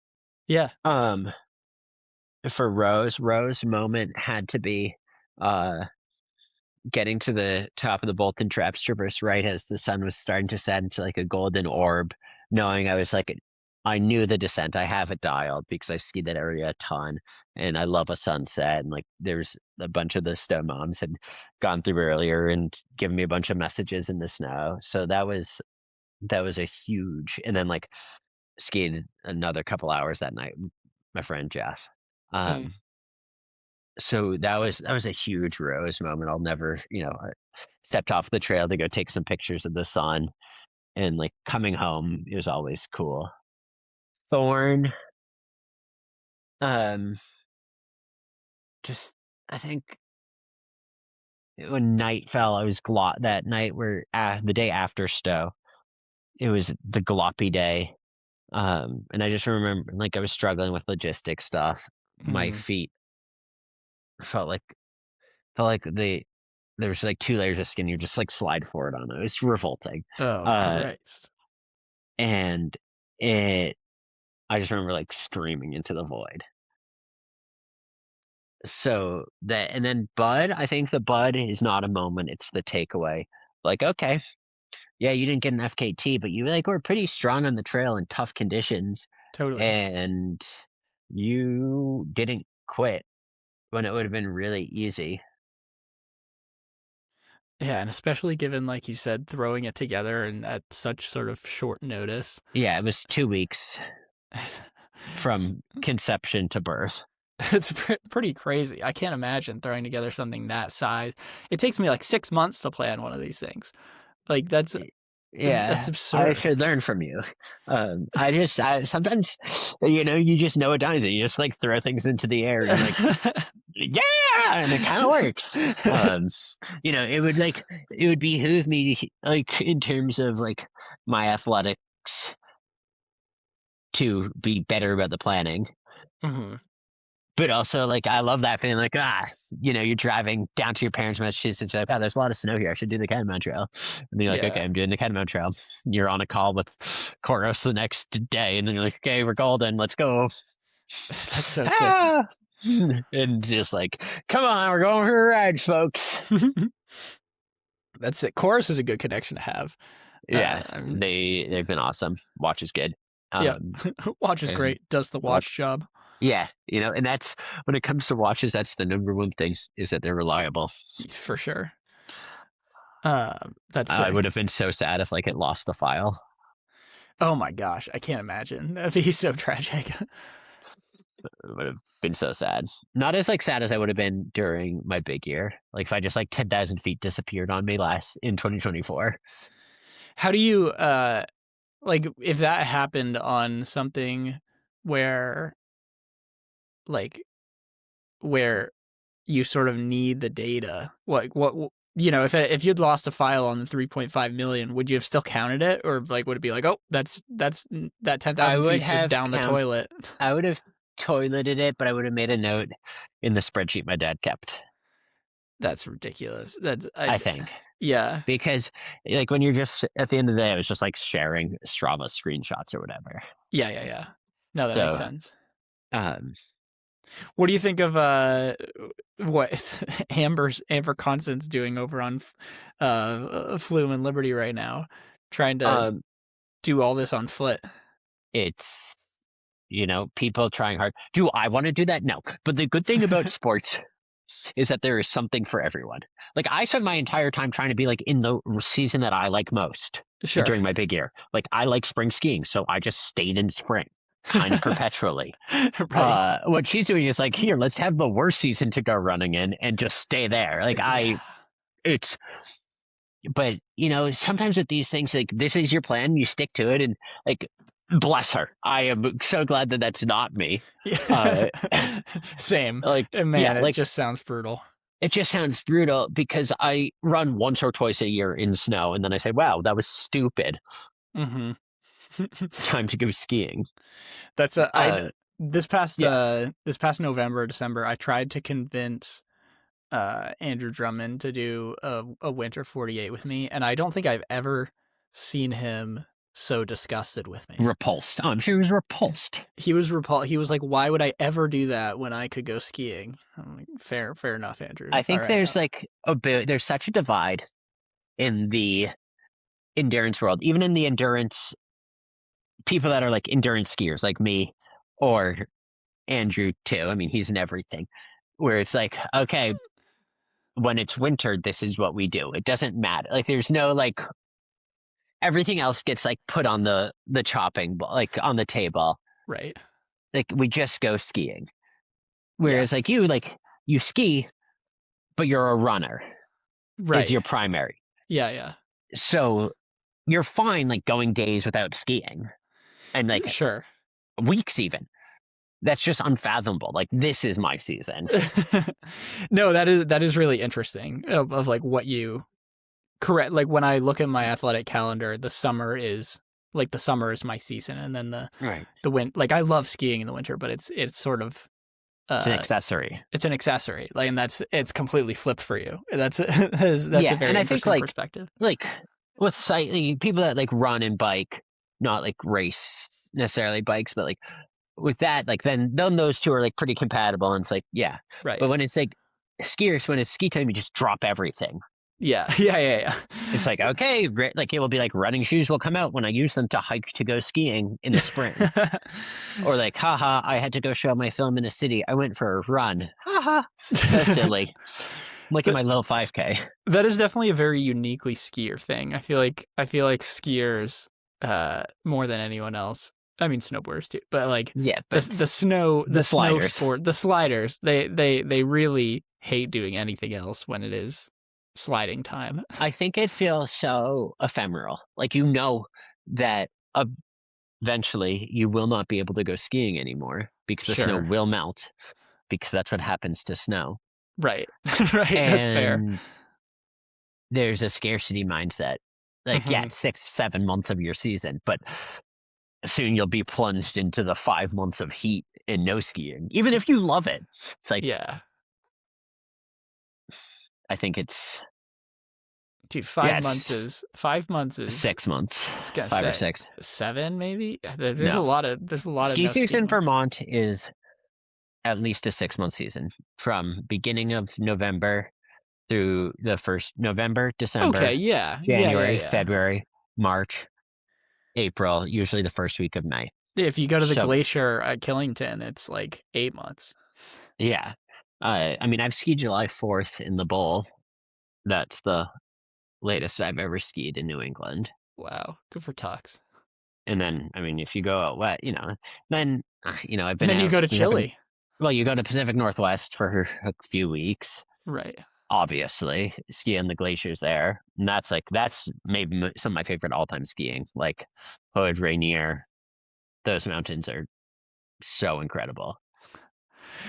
Yeah. For Rose moment had to be uh getting to the top of the Bolton Traps Traverse right as the sun was starting to set into like a golden orb, knowing I knew the descent. I have it dialed because I've skied that area a ton and I love a sunset, and like there's a bunch of the snow moms had gone through earlier and given me a bunch of messages in the snow. So that was a huge, and then like skied another couple hours that night with my friend Jeff. Mm. So that was a huge Rose moment. I'll never, I stepped off the trail to go take some pictures of the sun, and like coming home, it was always cool. Thorn, um, just I think when night fell, I was that night where the day after Stowe, it was the gloppy day. And I just remember like I was struggling with logistic stuff. My Mm. feet felt like there was like 2 layers of skin. You just like slide forward on it. It was revolting. Oh Uh, Christ. and it, I just remember like screaming into the void. So that, and then Bud, I think the Bud is not a moment. It's the takeaway. Like, okay, yeah, you didn't get an FKT, but you like were pretty strong on the trail in tough conditions, Totally. and you didn't quit when it would have been really easy. Yeah, and especially given, like you said, throwing it together and at such sort of short notice. Yeah, it was 2 weeks It's from conception to birth. it's pretty crazy. I can't imagine throwing together something that size. It takes me like 6 months to plan one of these things. Like that's Yeah, I absurd. should learn from you. I sometimes, you just know a dinosaur. You just like throw things into the air and you're like, yeah, and it kind of works. It would behoove me, like in terms of like my athletics, to be better about the planning. Mhm. But also, like, I love that feeling, like, you're driving down to your parents' Massachusetts, you're like, wow, there's a lot of snow here. I should do the Catamount Trail. And you're like, Yeah, okay, I'm doing the Catamount Trail. You're on a call with Koros the next day, and then you're like, okay, we're golden, let's go. that's so sick. Ah! And just like, come on, we're going for a ride, folks. That's it. Chorus is a good connection to have. Yeah, I mean, they've been awesome. Watch is good. yeah, Um, watch is and great. Does the like, watch job yeah, and that's when it comes to watches, that's the number one thing is that they're reliable. for sure. That's I would sick. have been so sad if like it lost the file. Oh my gosh, I can't imagine. That'd be so tragic. It would have been so sad. Not as like sad as I would have been during my big year. Like if I just like 10,000 feet disappeared on me last in 2024. How do you like if that happened on something where like where you sort of need the data. What if you'd lost a file on the 3.5 million, would you have still counted it, or like would it be like, oh, that I 10,000 would feet's just have down the toilet? I would have toileted it, but I would have made a note in the spreadsheet my dad kept. That's ridiculous. I think. Yeah. Because like when you're just at the end of the day, it was just like sharing Strava screenshots or whatever. Yeah. No, that makes So, sense. What do you think of what Amber Constant's doing over on Flume and Liberty right now, trying to do all this on foot? It's people trying hard. Do I want to do that? No. But the good thing about sports is that there is something for everyone. Like I spent my entire time trying to be like in the season that I like most during my big year. Like I like spring skiing, so I just stayed in spring kind of perpetually. Right. What she's doing is like, here, let's have the worst season to go running in and just stay there. Like but sometimes with these things, like this is your plan, you stick to it, and like bless her. I am so glad that that's not me. Same. Like, man, it just sounds brutal. It just sounds brutal because I run once or twice a year in snow, and then I say, wow, that was stupid. Mm-hmm. Time to go skiing. That's this past November, December, I tried to convince Andrew Drummond to do a winter 48 with me, and I don't think I've ever seen him so disgusted with me. Repulsed. I'm sure he was repulsed. He was repulsed. He was like, why would I ever do that when I could go skiing? I'm like, fair enough, Andrew. I think there's like there's such a divide in the endurance world, even in the endurance people that are like endurance skiers like me or Andrew too. I mean, he's in everything, where it's like, okay, when it's winter, this is what we do. It doesn't matter. Like there's no like everything else gets like put on the chopping like on the table. Right. Like we just go skiing. Whereas like you ski, but you're a runner. Right. Is your primary. Yeah. So you're fine like going days without skiing. And like sure. Weeks even. That's just unfathomable. Like this is my season. No, that is really interesting of like what you correct. Like when I look at my athletic calendar, the summer is my season, and then the like I love skiing in the winter, but it's sort of it's an accessory. It's an accessory, like, and it's completely flipped for you. That's a very and I think, perspective. Like with people that like run and bike, not like race necessarily bikes, but like with that, like then those two are like pretty compatible, and it's like right. But when it's like skiers, when it's ski time, you just drop everything. Yeah. It's like, okay, like it will be like running shoes will come out when I use them to hike to go skiing in the spring. Or like, haha, I had to go show my film in a city. I went for a run. Haha, that's silly. I'm like in my little 5K. That is definitely a very uniquely skier thing. I feel like skiers, more than anyone else. I mean, snowboarders too, but like the snow sport, the sliders, they really hate doing anything else when it is sliding time. I think it feels so ephemeral. Like that eventually you will not be able to go skiing anymore because the snow will melt, because that's what happens to snow. Right. Right. And that's fair. There's a scarcity mindset. Like 6-7 months of your season, but soon you'll be plunged into the 5 months of heat and no skiing, even if you love it. It's like, I think it's, dude, 5 months is 6 months, 5 or 6, 7 maybe. There's a lot of ski season in Vermont is at least a 6-month season from beginning of November through the first November, December, January, February, March, April, usually the first week of May. If you go to the glacier at Killington, it's like 8 months. Yeah. I mean, I've skied July 4th in the Bowl. That's the latest I've ever skied in New England. Wow. Good for Tux. And then, I mean, if you go out west, then, I've been then you go to Chile. Well, you go to Pacific Northwest for a few weeks. Right. Obviously, ski on the glaciers there. And that's maybe some of my favorite all-time skiing. Like Hood, Rainier, those mountains are so incredible.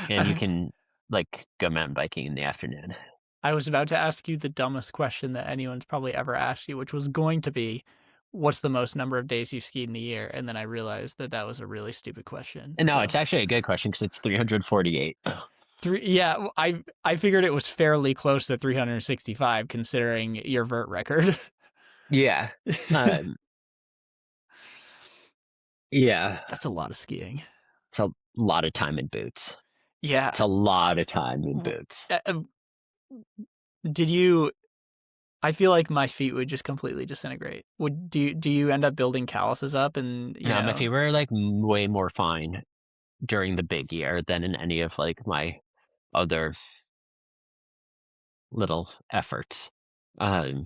And you can like go mountain biking in the afternoon. I was about to ask you the dumbest question that anyone's probably ever asked you, which was going to be, what's the most number of days you've skied in a year? And then I realized that that was a really stupid question. And no, So it's actually a good question because it's 348. yeah, I figured it was fairly close to 365 considering your vert record. Yeah. Yeah. That's a lot of skiing. It's a lot of time in boots. Yeah. It's a lot of time in boots. Did you? I feel like my feet would just completely disintegrate. Do you end up building calluses up and you No, know? my feet were like way more fine during the big year than in any of like my other little efforts. Um,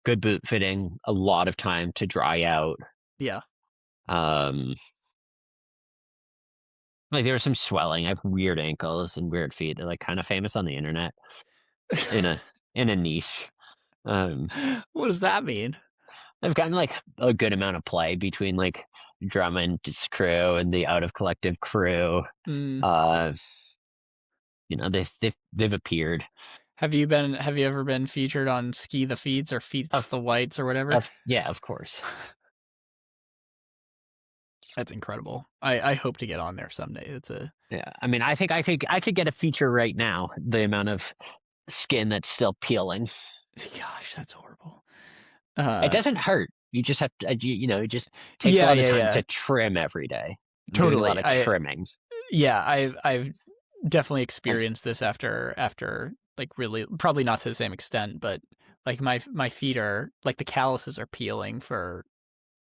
Good boot fitting, a lot of time to dry out. Yeah. Um, like there was some swelling. I have weird ankles and weird feet. They're like kind of famous on the internet in a niche. Um, What does that mean? I've gotten like a good amount of play between like Drummond's crew and the Out of Collective crew. Mm. Uh, they've appeared. Have you ever been featured on Ski the Feeds or Feeds the Whites or whatever? Yeah, of course. That's incredible. I hope to get on there someday. Yeah. I mean, I think I could get a feature right now. The amount of skin that's still peeling. Gosh, that's horrible. It doesn't hurt. You just have to, it just takes a lot of time to trim every day. I'm doing a lot of trimming. Yeah, I've definitely experienced this after like really, probably not to the same extent, but like my feet are like the calluses are peeling for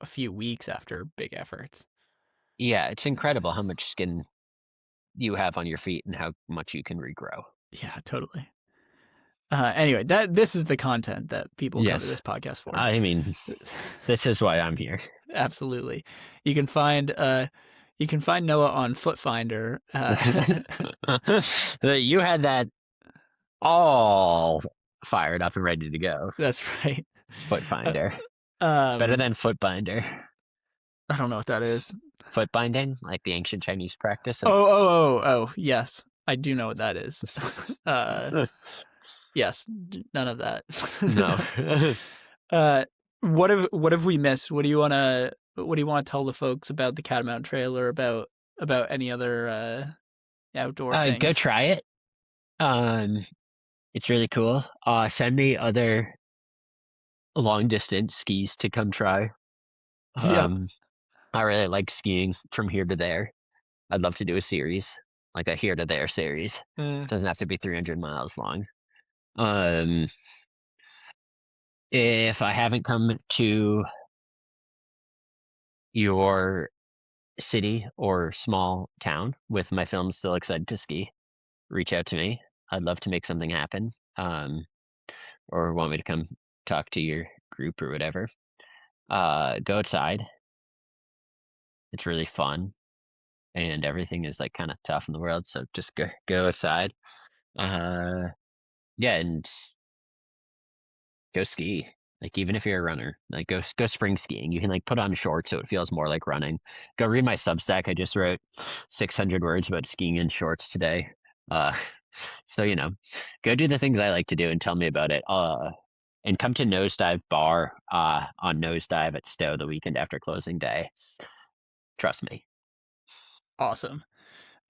a few weeks after big efforts. Yeah, it's incredible how much skin you have on your feet and how much you can regrow. Yeah, totally. Anyway, this is the content that people come to this podcast for. I mean, this is why I'm here. Absolutely. You can find Noah on Foot Finder. You had that all fired up and ready to go. That's right. Foot Finder. Better than Foot Binder. I don't know what that is. Foot binding, like the ancient Chinese practice. Oh, yes. I do know what that is. Yes, none of that. No. What have we missed? What do you want to tell the folks about the Catamount Trail or about any other outdoor things? Go try it. It's really cool. Send me other long distance skis to come try. I really like skiing from here to there. I'd love to do a series, like a here to there series. Doesn't have to be 300 miles long. If I haven't come to your city or small town with my film Still Excited to Ski, reach out to me. I'd love to make something happen. Or want me to come talk to your group or whatever. Go outside. It's really fun. And everything is like kind of tough in the world, so just go outside. Yeah, and go ski. Like even if you're a runner, like go spring skiing. You can like put on shorts so it feels more like running. Go read my Substack. I just wrote 600 words about skiing in shorts today. So go do the things I like to do and tell me about it. And come to Nosedive Bar on Nosedive at Stowe the weekend after closing day. Trust me. Awesome.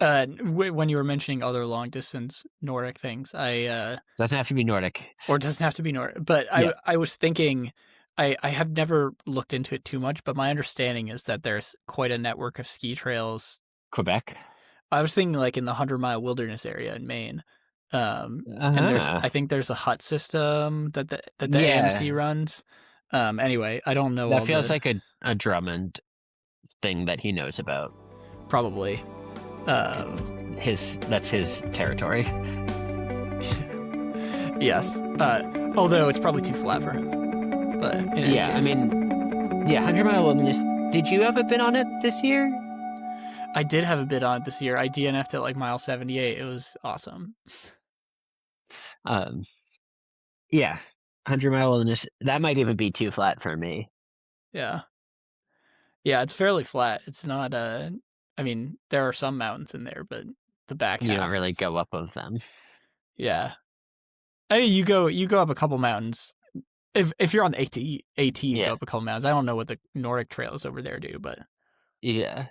When you were mentioning other long distance Nordic things, doesn't have to be Nordic, or doesn't have to be Nordic, but yeah. I was thinking, I have never looked into it too much, but my understanding is that there's quite a network of ski trails. Quebec. I was thinking like in the 100-mile wilderness area in Maine, and I think there's a hut system that the AMC runs. Anyway, I don't know. That feels like a Drummond thing that he knows about. Probably. That's his territory. Yes. Although it's probably too flat for him. But in any case. I mean, 100-mile wilderness. Did you have a bit on it this year? I did have a bit on it this year. I DNF'd at like mile 78. It was awesome. 100-mile wilderness. That might even be too flat for me. Yeah. Yeah, it's fairly flat. It's not I mean, there are some mountains in there, but the back You don't half really is, go up of them. yeah. I mean, you go up a couple mountains. If you're on the AT, you go Yeah. up a couple mountains. I don't know what the Nordic trails over there do, but Yeah.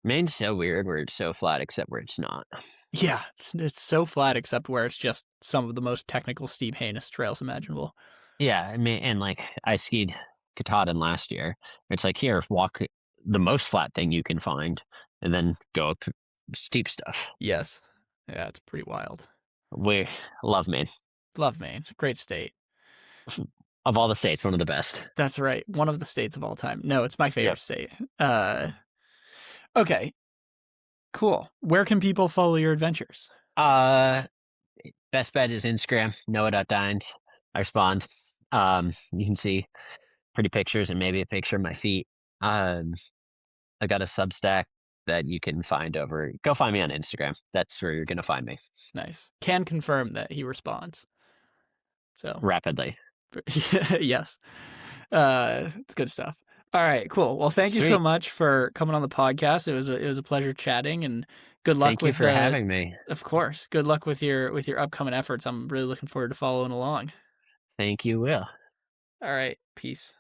Maine's so weird where it's so flat except where it's not. yeah, it's so flat except where it's just some of the most technical, steep, heinous trails imaginable. Yeah, I mean, and like I skied Katahdin last year. It's like here, walk the most flat thing you can find, and then go up steep stuff. Yes. Yeah, it's pretty wild. We love Maine. Love Maine. Great state. Of all the states, one of the best. That's right. One of the states of all time. No, it's my favorite Yep. state. Okay. Cool. Where can people follow your adventures? Best bet is Instagram, Noah.Dines. I respond. You can see pretty pictures and maybe a picture of my feet. I got a Substack that you can find over. Go find me on Instagram. That's where you're gonna find me. Nice. Can confirm that he responds. So Rapidly. yes. It's good stuff. All right, cool. Well, thank you so Sweet. much for coming on the podcast. It was a pleasure chatting, and good luck Thank you with for having me. Of course. Good luck with your upcoming efforts. I'm really looking forward to following along. Thank you, Will. All right. Peace.